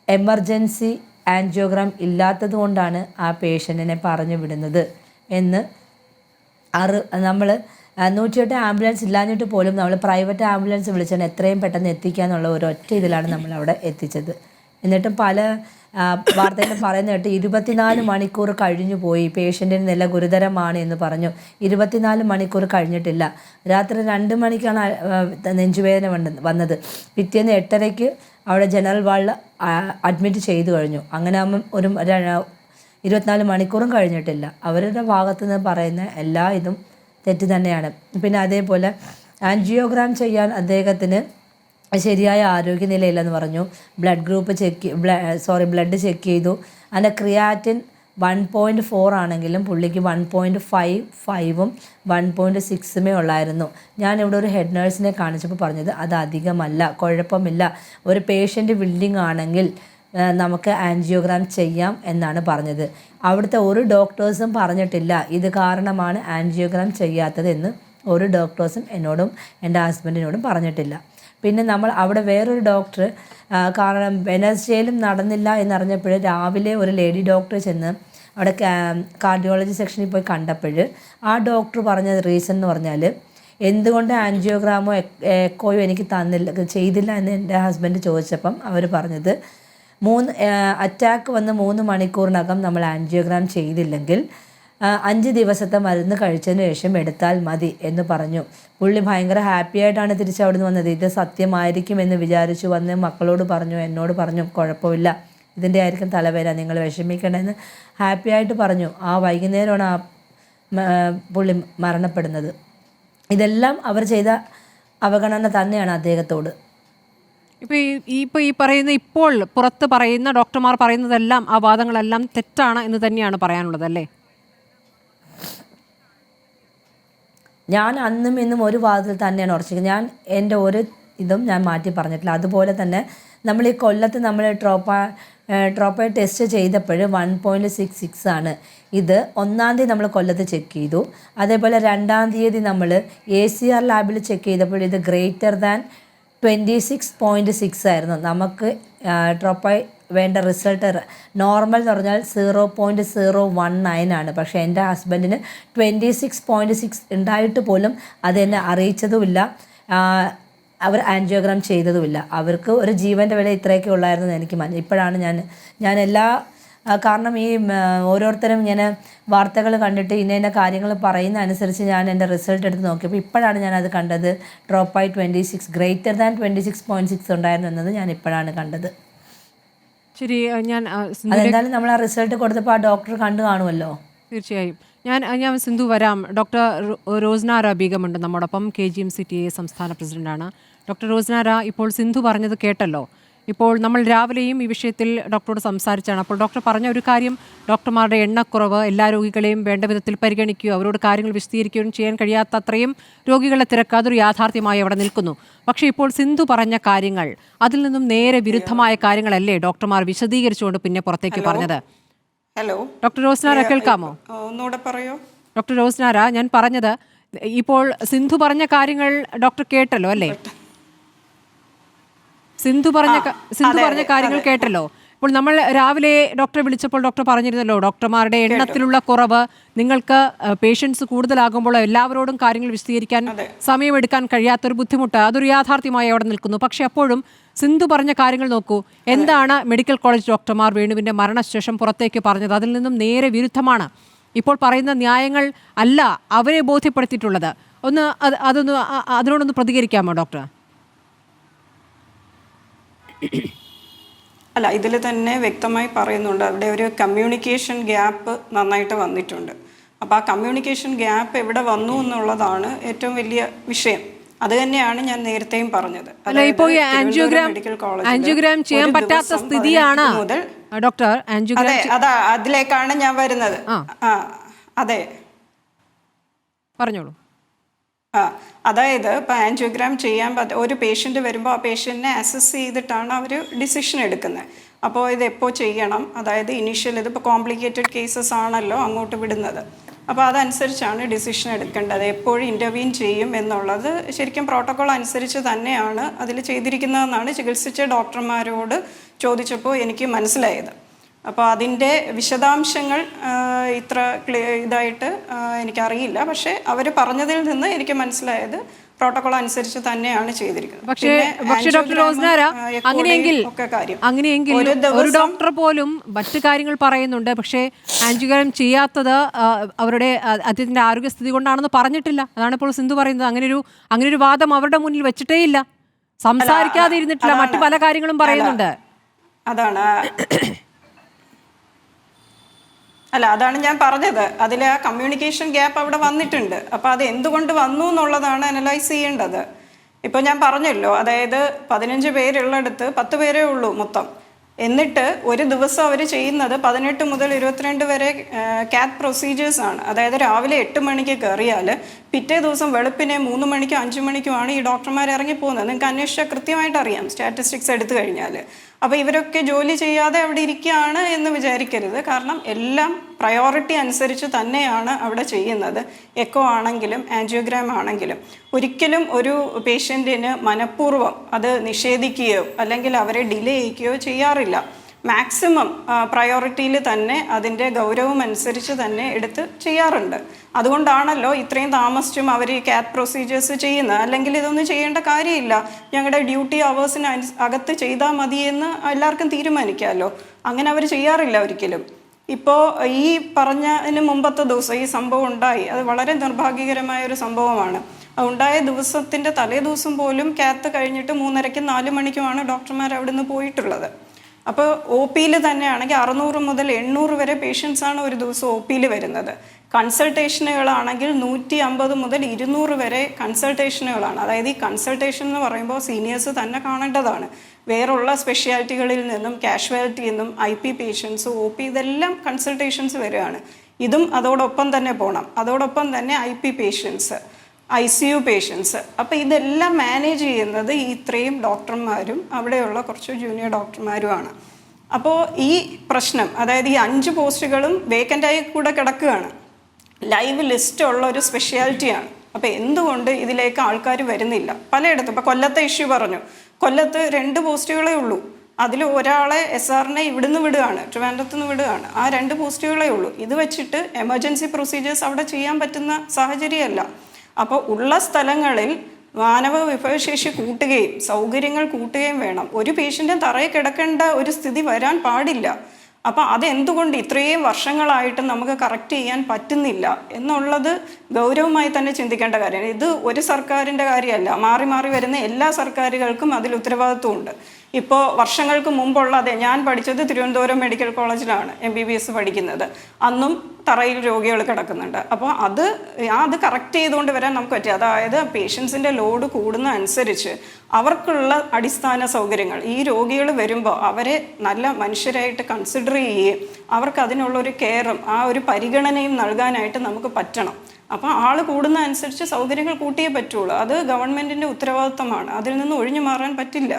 എമർജൻസി ആൻജിയോഗ്രാം ഇല്ലാത്തത് കൊണ്ടാണ് ആ പേഷ്യൻറ്റിനെ പറഞ്ഞു വിടുന്നത് എന്ന് നമ്മൾ 108 ആംബുലൻസ് ഇല്ലാഞ്ഞിട്ട് പോലും നമ്മൾ പ്രൈവറ്റ് ആംബുലൻസ് വിളിച്ചാൽ എത്രയും പെട്ടെന്ന് എത്തിക്കാന്നുള്ള ഒരു ഒറ്റ ഇതിലാണ് നമ്മളവിടെ എത്തിച്ചത്. എന്നിട്ടും പല വാർത്തയിലും പറയുന്ന കേട്ട് 24 മണിക്കൂർ കഴിഞ്ഞു പോയി, പേഷ്യൻറ്റിന് നില ഗുരുതരമാണ് എന്ന് പറഞ്ഞു. 24 മണിക്കൂർ കഴിഞ്ഞിട്ടില്ല. രാത്രി 2 മണിക്കാണ് നെഞ്ചുവേദന വന്നത്. പിറ്റേന്ന് 8:30 അവിടെ ജനറൽ വാർഡിൽ അഡ്മിറ്റ് ചെയ്തു കഴിഞ്ഞു. അങ്ങനെ ആകുമ്പം ഒരു 24 മണിക്കൂറും കഴിഞ്ഞിട്ടില്ല. അവരുടെ ഭാഗത്തു നിന്ന് പറയുന്ന എല്ലാ ഇതും തെറ്റ് തന്നെയാണ്. പിന്നെ അതേപോലെ ആൻജിയോഗ്രാം ചെയ്യാൻ അദ്ദേഹത്തിന് ശരിയായ ആരോഗ്യനിലയില്ലെന്ന് പറഞ്ഞു. ബ്ലഡ് ചെക്ക് ചെയ്തു. അതിൻ്റെ ക്രിയാറ്റിൻ 1.4 ആണെങ്കിലും പുള്ളിക്ക് 1.55ഉം 1.6ഉമേ ഉള്ളായിരുന്നു. ഞാനിവിടെ ഒരു ഹെഡ് നേഴ്സിനെ കാണിച്ചപ്പോൾ പറഞ്ഞത് അത് അധികമല്ല, കുഴപ്പമില്ല, ഒരു പേഷ്യൻ്റ് വില്ലിങ് ആണെങ്കിൽ നമുക്ക് ആൻജിയോഗ്രാം ചെയ്യാം എന്നാണ് പറഞ്ഞത്. അവിടുത്തെ ഒരു ഡോക്ടേഴ്സും പറഞ്ഞിട്ടില്ല ഇത് കാരണമാണ് ആൻജിയോഗ്രാം ചെയ്യാത്തത് എന്ന്. ഒരു ഡോക്ടേഴ്സും എന്നോടും എൻ്റെ ഹസ്ബൻഡിനോടും പറഞ്ഞിട്ടില്ല. പിന്നെ നമ്മൾ അവിടെ വേറൊരു ഡോക്ടർ, കാരണം വെനസ്ഡേയിലും നടന്നില്ല എന്നറിഞ്ഞപ്പോൾ രാവിലെ ഒരു ലേഡി ഡോക്ടർ ചെന്ന് അവിടെ കാർഡിയോളജി സെക്ഷനിൽ പോയി കണ്ടപ്പോൾ ആ ഡോക്ടർ പറഞ്ഞ റീസൺ എന്ന് പറഞ്ഞാൽ, എന്തുകൊണ്ട് ആൻജിയോഗ്രാമോ എക്കോയോ എനിക്ക് ചെയ്തില്ല എന്ന് എൻ്റെ ഹസ്ബൻഡ് ചോദിച്ചപ്പം അവർ പറഞ്ഞത്, അറ്റാക്ക് വന്ന് 3 മണിക്കൂറിനകം നമ്മൾ ആൻജിയോഗ്രാം ചെയ്തില്ലെങ്കിൽ 5 ദിവസത്തെ മരുന്ന് കഴിച്ചതിന് ശേഷം എടുത്താൽ മതി എന്ന് പറഞ്ഞു. പുള്ളി ഭയങ്കര ഹാപ്പി ആയിട്ടാണ് തിരിച്ചവിടെ നിന്ന് വന്നത്. ഇത് സത്യമായിരിക്കും എന്ന് വിചാരിച്ചു വന്ന് മക്കളോട് പറഞ്ഞു, എന്നോട് പറഞ്ഞു, കുഴപ്പമില്ല, ഇതിൻ്റെ ആയിരിക്കും തലവേദന, നിങ്ങൾ വിഷമിക്കണമെന്ന് ഹാപ്പി ആയിട്ട് പറഞ്ഞു. ആ വൈകുന്നേരമാണ് ആ പുള്ളി മരണപ്പെടുന്നത്. ഇതെല്ലാം അവർ ചെയ്ത അവഗണന തന്നെയാണ് അദ്ദേഹത്തോട്. ഇപ്പോൾ ഈ പറയുന്ന, ഇപ്പോൾ പുറത്ത് പറയുന്ന ഡോക്ടർമാർ പറയുന്നതെല്ലാം, ആ വാദങ്ങളെല്ലാം തെറ്റാണ് എന്ന് തന്നെയാണ് പറയാനുള്ളത് അല്ലേ? ഞാൻ അന്നും ഇന്നും ഒരു വാദത്തിൽ തന്നെയാണ് ഉറച്ചിരിക്കുന്നത്. ഞാൻ എൻ്റെ ഒരു ഇതും ഞാൻ മാറ്റി പറഞ്ഞിട്ടില്ല. അതുപോലെ തന്നെ നമ്മൾ ഈ കൊല്ലത്ത് നമ്മൾ ട്രോപ്പ ടെസ്റ്റ് ചെയ്തപ്പോൾ 1.66 ആണ്. ഇത് 1-ാം തീയതി നമ്മൾ കൊല്ലത്ത് ചെക്ക് ചെയ്തു. അതേപോലെ 2-ാം തീയതി നമ്മൾ ACR ലാബിൽ ചെക്ക് ചെയ്തപ്പോൾ ഇത് ഗ്രേറ്റർ ദാൻ 26.6 ആയിരുന്നു. നമുക്ക് ട്രോപ്പ വേണ്ട റിസൾട്ട് നോർമൽ എന്ന് പറഞ്ഞാൽ 0.019 ആണ്. പക്ഷേ എൻ്റെ ഹസ്ബൻഡിന് 26.6 ഉണ്ടായിട്ട് പോലും അതെന്നെ അറിയിച്ചതുമില്ല, അവർ ആൻജിയോഗ്രാം ചെയ്തതുമില്ല. അവർക്ക് ഒരു ജീവൻ്റെ വില ഇത്രയൊക്കെ ഉള്ളായിരുന്നു എനിക്ക് ഇപ്പോഴാണ് ഞാൻ എല്ലാ, കാരണം ഈ ഓരോരുത്തരും ഇങ്ങനെ വാർത്തകൾ കണ്ടിട്ട് ഇന്ന കാര്യങ്ങൾ പറയുന്ന അനുസരിച്ച് ഞാൻ എൻ്റെ റിസൾട്ട് എടുത്ത് നോക്കിയപ്പോൾ ഇപ്പോഴാണ് ഞാനത് കണ്ടത്. ഡ്രോപ്പായി 26 ഗ്രേറ്റർ ദാൻ 26.6 ഉണ്ടായിരുന്നു എന്നത് ഞാൻ ഇപ്പോഴാണ് കണ്ടത്. ശരി, ഞാൻ അതെന്തായാലും നമ്മൾ ആ റിസൾട്ട് കൊടുത്തപ്പോൾ ആ ഡോക്ടർ കണ്ടു കാണുമല്ലോ. തീർച്ചയായും ഞാൻ സിന്ധു വരാം. ഡോക്ടർ റോസ്നാര ബീഗമുണ്ട് നമ്മോടൊപ്പം, KGMC TA സംസ്ഥാന പ്രസിഡന്റാണ്. ഡോക്ടർ റോസ്നാര, ഇപ്പോൾ സിന്ധു പറഞ്ഞത് കേട്ടല്ലോ. ഇപ്പോൾ നമ്മൾ രാവിലെയും ഈ വിഷയത്തിൽ ഡോക്ടറോട് സംസാരിച്ചാണ്. അപ്പോൾ ഡോക്ടർ പറഞ്ഞ ഒരു കാര്യം, ഡോക്ടർമാരുടെ എണ്ണക്കുറവ്, എല്ലാ രോഗികളെയും വേണ്ട വിധത്തിൽ പരിഗണിക്കുകയോ അവരോട് കാര്യങ്ങൾ വിശദീകരിക്കുകയും ചെയ്യാൻ കഴിയാത്ത അത്രയും രോഗികളെ തിരക്ക്, അതൊരു യാഥാർത്ഥ്യമായി അവിടെ നിൽക്കുന്നു. പക്ഷേ ഇപ്പോൾ സിന്ധു പറഞ്ഞ കാര്യങ്ങൾ, അതിൽ നിന്നും നേരെ വിരുദ്ധമായ കാര്യങ്ങളല്ലേ ഡോക്ടർമാർ വിശദീകരിച്ചുകൊണ്ട് പിന്നെ പുറത്തേക്ക് പറഞ്ഞത്? ഹലോ ഡോക്ടർ റോസ്നാര, കേൾക്കാമോ? ഒന്നുകൂടെ പറയോ? ഡോക്ടർ റോസ്നാര, ഞാൻ പറഞ്ഞത് ഇപ്പോൾ സിന്ധു പറഞ്ഞ കാര്യങ്ങൾ ഡോക്ടർ കേട്ടല്ലോ അല്ലേ? സിന്ധു പറഞ്ഞ കാര്യങ്ങൾ കേട്ടല്ലോ. ഇപ്പോൾ നമ്മൾ രാവിലെ ഡോക്ടറെ വിളിച്ചപ്പോൾ ഡോക്ടർ പറഞ്ഞിരുന്നല്ലോ, ഡോക്ടർമാരുടെ എണ്ണത്തിലുള്ള കുറവ്, നിങ്ങൾക്ക് പേഷ്യൻസ് കൂടുതലാകുമ്പോൾ എല്ലാവരോടും കാര്യങ്ങൾ വിശദീകരിക്കാൻ സമയമെടുക്കാൻ കഴിയാത്തൊരു ബുദ്ധിമുട്ട്, അതൊരു യാഥാർത്ഥ്യമായി അവിടെ നിൽക്കുന്നു. പക്ഷെ അപ്പോഴും സിന്ധു പറഞ്ഞ കാര്യങ്ങൾ നോക്കൂ. എന്താണ് മെഡിക്കൽ കോളേജ് ഡോക്ടർമാർ വേണുവിൻ്റെ മരണശേഷം പുറത്തേക്ക് പറഞ്ഞത്? അതിൽ നിന്നും നേരെ വിരുദ്ധമാണ്. ഇപ്പോൾ പറയുന്ന ന്യായങ്ങൾ അല്ല അവരെ ബോധ്യപ്പെടുത്തിയിട്ടുള്ളത്. അതിനോടൊന്ന് പ്രതികരിക്കാമോ ഡോക്ടർ? അല്ല, ഇതിൽ തന്നെ വ്യക്തമായി പറയുന്നുണ്ട് അവിടെ ഒരു കമ്മ്യൂണിക്കേഷൻ ഗ്യാപ്പ് നന്നായിട്ട് വന്നിട്ടുണ്ട്. അപ്പോൾ ആ കമ്മ്യൂണിക്കേഷൻ ഗ്യാപ്പ് എവിടെ വന്നു എന്നുള്ളതാണ് ഏറ്റവും വലിയ വിഷയം. അത് തന്നെയാണ് ഞാൻ നേരത്തെയും പറഞ്ഞത്. ഇപ്പോൾ ആൻജിയോഗ്രാം ചെയ്യാൻ പറ്റാത്ത സ്ഥിതിയാണ് ഡോക്ടർ. അതാ അതിലേക്കാണ് ഞാൻ വരുന്നത്. അതെ, പറഞ്ഞോളൂ. അതായത് ഇപ്പോൾ ആൻജിയോഗ്രാം ചെയ്യാൻ ഒരു പേഷ്യൻ്റ് വരുമ്പോൾ ആ പേഷ്യൻറ്റിനെ അസസ് ചെയ്തിട്ടാണ് അവർ ഡിസിഷൻ എടുക്കുന്നത്. അപ്പോൾ ഇത് എപ്പോൾ ചെയ്യണം, അതായത് ഇനീഷ്യൽ ഇതിപ്പോൾ കോംപ്ലിക്കേറ്റഡ് കേസസ് ആണല്ലോ അങ്ങോട്ട് വിടുന്നത്. അപ്പോൾ അതനുസരിച്ചാണ് ഡിസിഷൻ എടുക്കേണ്ടത്. എപ്പോഴും ഇൻ്റർവീൻ ചെയ്യും എന്നുള്ളത് ശരിക്കും പ്രോട്ടോക്കോൾ അനുസരിച്ച് തന്നെയാണ് അതിൽ ചെയ്തിരിക്കുന്നതെന്നാണ് ചികിത്സിച്ച ഡോക്ടർമാരോട് ചോദിച്ചപ്പോൾ എനിക്ക് മനസ്സിലായത്. അപ്പോൾ അതിൻ്റെ വിശദാംശങ്ങൾ ഇത്ര ഇതായിട്ട് എനിക്കറിയില്ല. പക്ഷേ അവർ പറഞ്ഞതിൽ നിന്ന് എനിക്ക് മനസ്സിലായത് പ്രോട്ടോകോൾ അനുസരിച്ച് തന്നെയാണ് ചെയ്തിരിക്കുന്നത്. പക്ഷേ ഡോക്ടർ റോസ്നാര, അങ്ങനെയെങ്കിൽ ഒരു ഡോക്ടർ പോലും മറ്റു കാര്യങ്ങൾ പറയുന്നുണ്ട്, പക്ഷേ ആൻജിയോഗ്രാം ചെയ്യാത്തത് അവരുടെ അദ്ദേഹത്തിന്റെ ആരോഗ്യസ്ഥിതി കൊണ്ടാണെന്ന് പറഞ്ഞിട്ടില്ല. അതാണ് ഇപ്പോൾ സിന്ധു പറയുന്നത്. അങ്ങനെ ഒരു വാദം അവരുടെ മുന്നിൽ വെച്ചിട്ടേ ഇല്ല, സംസാരിക്കാതെ ഇരുന്നിട്ടില്ല, മറ്റു പല കാര്യങ്ങളും പറയുന്നുണ്ട്. അതാണ് ഞാൻ പറഞ്ഞത്. അതിൽ ആ കമ്മ്യൂണിക്കേഷൻ ഗ്യാപ്പ് അവിടെ വന്നിട്ടുണ്ട്. അപ്പോൾ അത് എന്തുകൊണ്ട് വന്നു എന്നുള്ളതാണ് അനലൈസ് ചെയ്യേണ്ടത്. ഇപ്പോൾ ഞാൻ പറഞ്ഞല്ലോ, അതായത് 15 പേരുള്ളിടത്ത് 10 പേരേ ഉള്ളൂ മൊത്തം. എന്നിട്ട് ഒരു ദിവസം അവർ ചെയ്യുന്നത് 18 മുതൽ 22 വരെ കാത്ത് പ്രൊസീജിയേഴ്സാണ്. അതായത് രാവിലെ 8 മണിക്ക് കയറിയാൽ പിറ്റേ ദിവസം വെളുപ്പിനെ 3 മണിക്കും 5 മണിക്കുമാണ് ഈ ഡോക്ടർമാർ ഇറങ്ങിപ്പോകുന്നത്. നിങ്ങൾക്ക് അന്വേഷിച്ചാൽ കൃത്യമായിട്ട് അറിയാം, സ്റ്റാറ്റിസ്റ്റിക്സ് എടുത്തു കഴിഞ്ഞാൽ. അപ്പോൾ ഇവരൊക്കെ ജോലി ചെയ്യാതെ അവിടെ ഇരിക്കുകയാണ് എന്ന് വിചാരിക്കരുത്. കാരണം എല്ലാം പ്രയോറിറ്റി അനുസരിച്ച് തന്നെയാണ് അവിടെ ചെയ്യുന്നത്. എക്കോ ആണെങ്കിലും ആൻജിയോഗ്രാം ആണെങ്കിലും ഒരിക്കലും ഒരു പേഷ്യൻറ്റിന് മനഃപൂർവ്വം അത് നിഷേധിക്കുകയോ അല്ലെങ്കിൽ അവരെ ഡിലേ ചെയ്യിക്കുകയോ ചെയ്യാറില്ല. മാക്സിമം പ്രയോറിറ്റിയിൽ തന്നെ അതിൻ്റെ ഗൗരവം അനുസരിച്ച് തന്നെ എടുത്ത് ചെയ്യാറുണ്ട്. അതുകൊണ്ടാണല്ലോ ഇത്രയും താമസിച്ചും അവർ ഈ കാത്ത് പ്രൊസീജിയേഴ്സ് ചെയ്യുന്നത്. അല്ലെങ്കിൽ ഇതൊന്നും ചെയ്യേണ്ട കാര്യമില്ല, ഞങ്ങളുടെ ഡ്യൂട്ടി അവേഴ്സിന് അകത്ത് ചെയ്താൽ മതിയെന്ന് എല്ലാവർക്കും തീരുമാനിക്കാമല്ലോ. അങ്ങനെ അവർ ചെയ്യാറില്ല ഒരിക്കലും. ഇപ്പോൾ ഈ പറഞ്ഞതിന് മുമ്പത്തെ ദിവസം ഈ സംഭവം ഉണ്ടായി, അത് വളരെ നിർഭാഗ്യകരമായ ഒരു സംഭവമാണ്. ഉണ്ടായ ദിവസത്തിൻ്റെ തലേ ദിവസം പോലും കാത്ത് കഴിഞ്ഞിട്ട് 3:30ക്കും 4 മണിക്കുമാണ് ഡോക്ടർമാർ അവിടെ നിന്ന് പോയിട്ടുള്ളത്. അപ്പോൾ ഒ പിയിൽ തന്നെയാണെങ്കിൽ 600 മുതൽ 800 വരെ പേഷ്യൻസാണ് ഒരു ദിവസം ഒ പിയിൽ വരുന്നത്. കൺസൾട്ടേഷനുകളാണെങ്കിൽ 150 മുതൽ 200 വരെ കൺസൾട്ടേഷനുകളാണ്. അതായത് ഈ കൺസൾട്ടേഷൻ എന്ന് പറയുമ്പോൾ സീനിയേഴ്സ് തന്നെ കാണേണ്ടതാണ്. വേറുള്ള സ്പെഷ്യാലിറ്റികളിൽ നിന്നും കാഷ്വാലിറ്റിയിൽ നിന്നും IP പേഷ്യൻസ്, ഒ പി, ഇതെല്ലാം കൺസൾട്ടേഷൻസ് വരികയാണ്. ഇതും അതോടൊപ്പം തന്നെ പോകണം. അതോടൊപ്പം തന്നെ IP പേഷ്യൻസ്, ICU പേഷ്യൻസ്. അപ്പോൾ ഇതെല്ലാം മാനേജ് ചെയ്യുന്നത് ഈ ഇത്രയും ഡോക്ടർമാരും അവിടെയുള്ള കുറച്ച് ജൂനിയർ ഡോക്ടർമാരുമാണ്. അപ്പോൾ ഈ പ്രശ്നം, അതായത് ഈ 5 പോസ്റ്റുകളും വേക്കൻ്റായി കൂടെ കിടക്കുകയാണ്. ലൈവ് ലിസ്റ്റ് ഉള്ള ഒരു സ്പെഷ്യാലിറ്റിയാണ്. അപ്പോൾ എന്തുകൊണ്ട് ഇതിലേക്ക് ആൾക്കാർ വരുന്നില്ല? പലയിടത്തും ഇപ്പോൾ കൊല്ലത്തെ ഇഷ്യൂ പറഞ്ഞു. കൊല്ലത്ത് 2 പോസ്റ്റുകളേ ഉള്ളൂ. അതിൽ ഒരാളെ SRനെ ഇവിടുന്ന് വിടുകയാണ്, ട്രിവാൻഡ്രത്ത് നിന്ന് വിടുകയാണ്. ആ 2 പോസ്റ്റുകളേ ഉള്ളൂ. ഇത് വെച്ചിട്ട് എമർജൻസി പ്രൊസീജിയേഴ്സ് അവിടെ ചെയ്യാൻ പറ്റുന്ന സാഹചര്യമല്ല. അപ്പോൾ ഉള്ള സ്ഥലങ്ങളിൽ മാനവ വിഭവശേഷി കൂട്ടുകയും സൗകര്യങ്ങൾ കൂട്ടുകയും വേണം. ഒരു പേഷ്യൻറ്റും തറയിൽ കിടക്കേണ്ട ഒരു സ്ഥിതി വരാൻ പാടില്ല. അപ്പോൾ അതെന്തുകൊണ്ട് ഇത്രയും വർഷങ്ങളായിട്ട് നമുക്ക് കറക്റ്റ് ചെയ്യാൻ പറ്റുന്നില്ല എന്നുള്ളത് ഗൗരവമായി തന്നെ ചിന്തിക്കേണ്ട കാര്യമാണ്. ഇത് ഒരു സർക്കാരിൻ്റെ കാര്യമല്ല, മാറി മാറി വരുന്ന എല്ലാ സർക്കാരുകൾക്കും അതിൽ ഉത്തരവാദിത്വമുണ്ട്. ഇപ്പോൾ വർഷങ്ങൾക്ക് മുമ്പുള്ള അതെ, ഞാൻ പഠിച്ചത് തിരുവനന്തപുരം മെഡിക്കൽ കോളേജിലാണ് MBBS പഠിക്കുന്നത്. അന്നും തറയിൽ രോഗികൾ കിടക്കുന്നുണ്ട്. അപ്പോൾ അത് കറക്റ്റ് ചെയ്തുകൊണ്ട് വരാൻ നമുക്ക് പറ്റും. അതായത് പേഷ്യൻസിൻ്റെ ലോഡ് കൂടുന്ന അനുസരിച്ച് അവർക്കുള്ള അടിസ്ഥാന സൗകര്യങ്ങൾ ഈ രോഗികൾ വരുമ്പോൾ അവരെ നല്ല മനുഷ്യരായിട്ട് കൺസിഡർ ചെയ്യുകയും അവർക്ക് അതിനുള്ളൊരു കെയറും ആ ഒരു പരിഗണനയും നൽകാനായിട്ട് നമുക്ക് പറ്റണം. അപ്പോൾ ആൾ കൂടുന്ന അനുസരിച്ച് സൗകര്യങ്ങൾ കൂട്ടിയേ പറ്റുള്ളൂ. അത് ഗവൺമെൻറ്റിൻ്റെ ഉത്തരവാദിത്തമാണ്. അതിൽ നിന്ന് ഒഴിഞ്ഞു മാറാൻ പറ്റില്ല.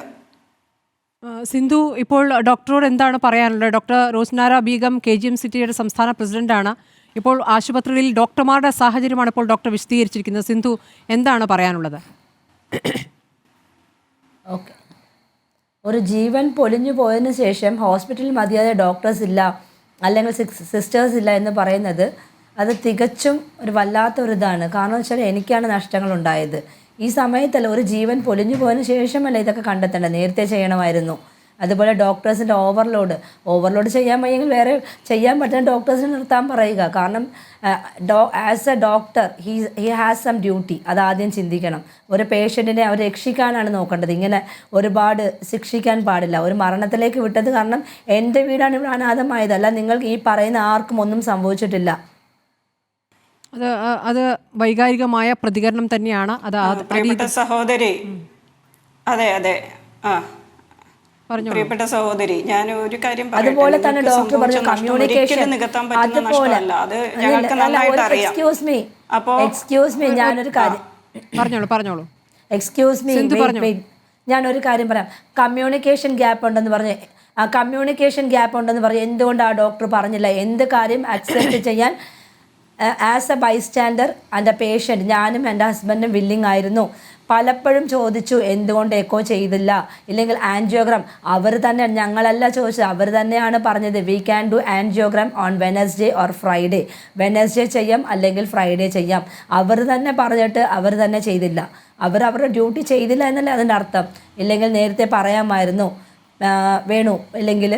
സിന്ധു, ഇപ്പോൾ ഡോക്ടറോട് എന്താണ് പറയാനുള്ളത്? ഡോക്ടർ റോസ്നാര ബീഗം KGMCTയുടെ സംസ്ഥാന പ്രസിഡന്റാണ്. ഇപ്പോൾ ആശുപത്രിയിൽ ഡോക്ടർമാരുടെ സാഹചര്യമാണ് ഇപ്പോൾ ഡോക്ടർ വിശദീകരിച്ചിരിക്കുന്നത്. സിന്ധു, എന്താണ് പറയാനുള്ളത്? ഓക്കെ, ഒരു ജീവൻ പൊലിഞ്ഞു പോയതിനു ശേഷം ഹോസ്പിറ്റലിൽ മതിയായ ഡോക്ടേഴ്സ് ഇല്ല അല്ലെങ്കിൽ സിസ്റ്റേഴ്സ് ഇല്ല എന്ന് പറയുന്നത് അത് തികച്ചും ഒരു വല്ലാത്തൊരിതാണ്. കാരണം വെച്ചാൽ എനിക്കാണ് നഷ്ടങ്ങൾ ഉണ്ടായത്. ഈ സമയത്തല്ല, ഒരു ജീവൻ പൊലിഞ്ഞു പോയതിന് ശേഷമല്ല ഇതൊക്കെ കണ്ടെത്തേണ്ടത്, നേരത്തെ ചെയ്യണമായിരുന്നു. അതുപോലെ ഡോക്ടേഴ്സിൻ്റെ ഓവർലോഡ് ചെയ്യാൻ വയ്യെങ്കിൽ വേറെ ചെയ്യാൻ പറ്റുന്ന ഡോക്ടേഴ്സിനെ നിർത്താൻ പറയുക. കാരണം as a doctor he has some duty. അതാദ്യം ചിന്തിക്കണം. ഒരു പേഷ്യൻറ്റിനെ അവർ രക്ഷിക്കാനാണ് നോക്കേണ്ടത്. ഇങ്ങനെ ഒരുപാട് ശിക്ഷിക്കാൻ പാടില്ല. ഒരു മരണത്തിലേക്ക് വിട്ടത് കാരണം എൻ്റെ വീടാണ് ഇവിടെ അനാഥമായതല്ല, നിങ്ങൾക്ക് ഈ പറയുന്ന ആർക്കും ഒന്നും സംഭവിച്ചിട്ടില്ല. അത് വൈകാരികമായ പ്രതികരണം തന്നെയാണ്. പ്രിയപ്പെട്ട സഹോദരി, അതെ പ്രിയപ്പെട്ട സഹോദരി, ഞാൻ ഒരു കാര്യം അതുപോലെ തന്നെ ഡോക്ടർ പറഞ്ഞു കമ്മ്യൂണിക്കേഷൻ. എക്സ്ക്യൂസ് മീ ഞാനൊരു കാര്യം പറഞ്ഞോളൂ. എക്സ്ക്യൂസ് മീ, ഞാനൊരു കാര്യം പറയാം. കമ്മ്യൂണിക്കേഷൻ ഗ്യാപ്പ് ഉണ്ടെന്ന് പറഞ്ഞ് എന്തുകൊണ്ട് ആ ഡോക്ടർ പറഞ്ഞില്ല? എന്ത് കാര്യം അക്സെപ്റ്റ് ചെയ്യാൻ as A bystander and A patient ഞാനും എൻ്റെ ഹസ്ബൻഡും വില്ലിങ് ആയിരുന്നു. പലപ്പോഴും ചോദിച്ചു എന്തുകൊണ്ട് എക്കോ ചെയ്തില്ല, ഇല്ലെങ്കിൽ ആൻജിയോഗ്രാം. അവർ തന്നെ, ഞങ്ങളല്ല ചോദിച്ചത്, അവർ തന്നെയാണ് പറഞ്ഞത് we can do angiogram on Wednesday or Friday. Wednesday ചെയ്യാം അല്ലെങ്കിൽ ഫ്രൈഡേ ചെയ്യാം. അവർ തന്നെ പറഞ്ഞിട്ട് അവർ തന്നെ ചെയ്തില്ല. അവരുടെ ഡ്യൂട്ടി ചെയ്തില്ല എന്നല്ല അതിൻ്റെ അർത്ഥം. ഇല്ലെങ്കിൽ നേരത്തെ പറയാമായിരുന്നു വേണു, ഇല്ലെങ്കിൽ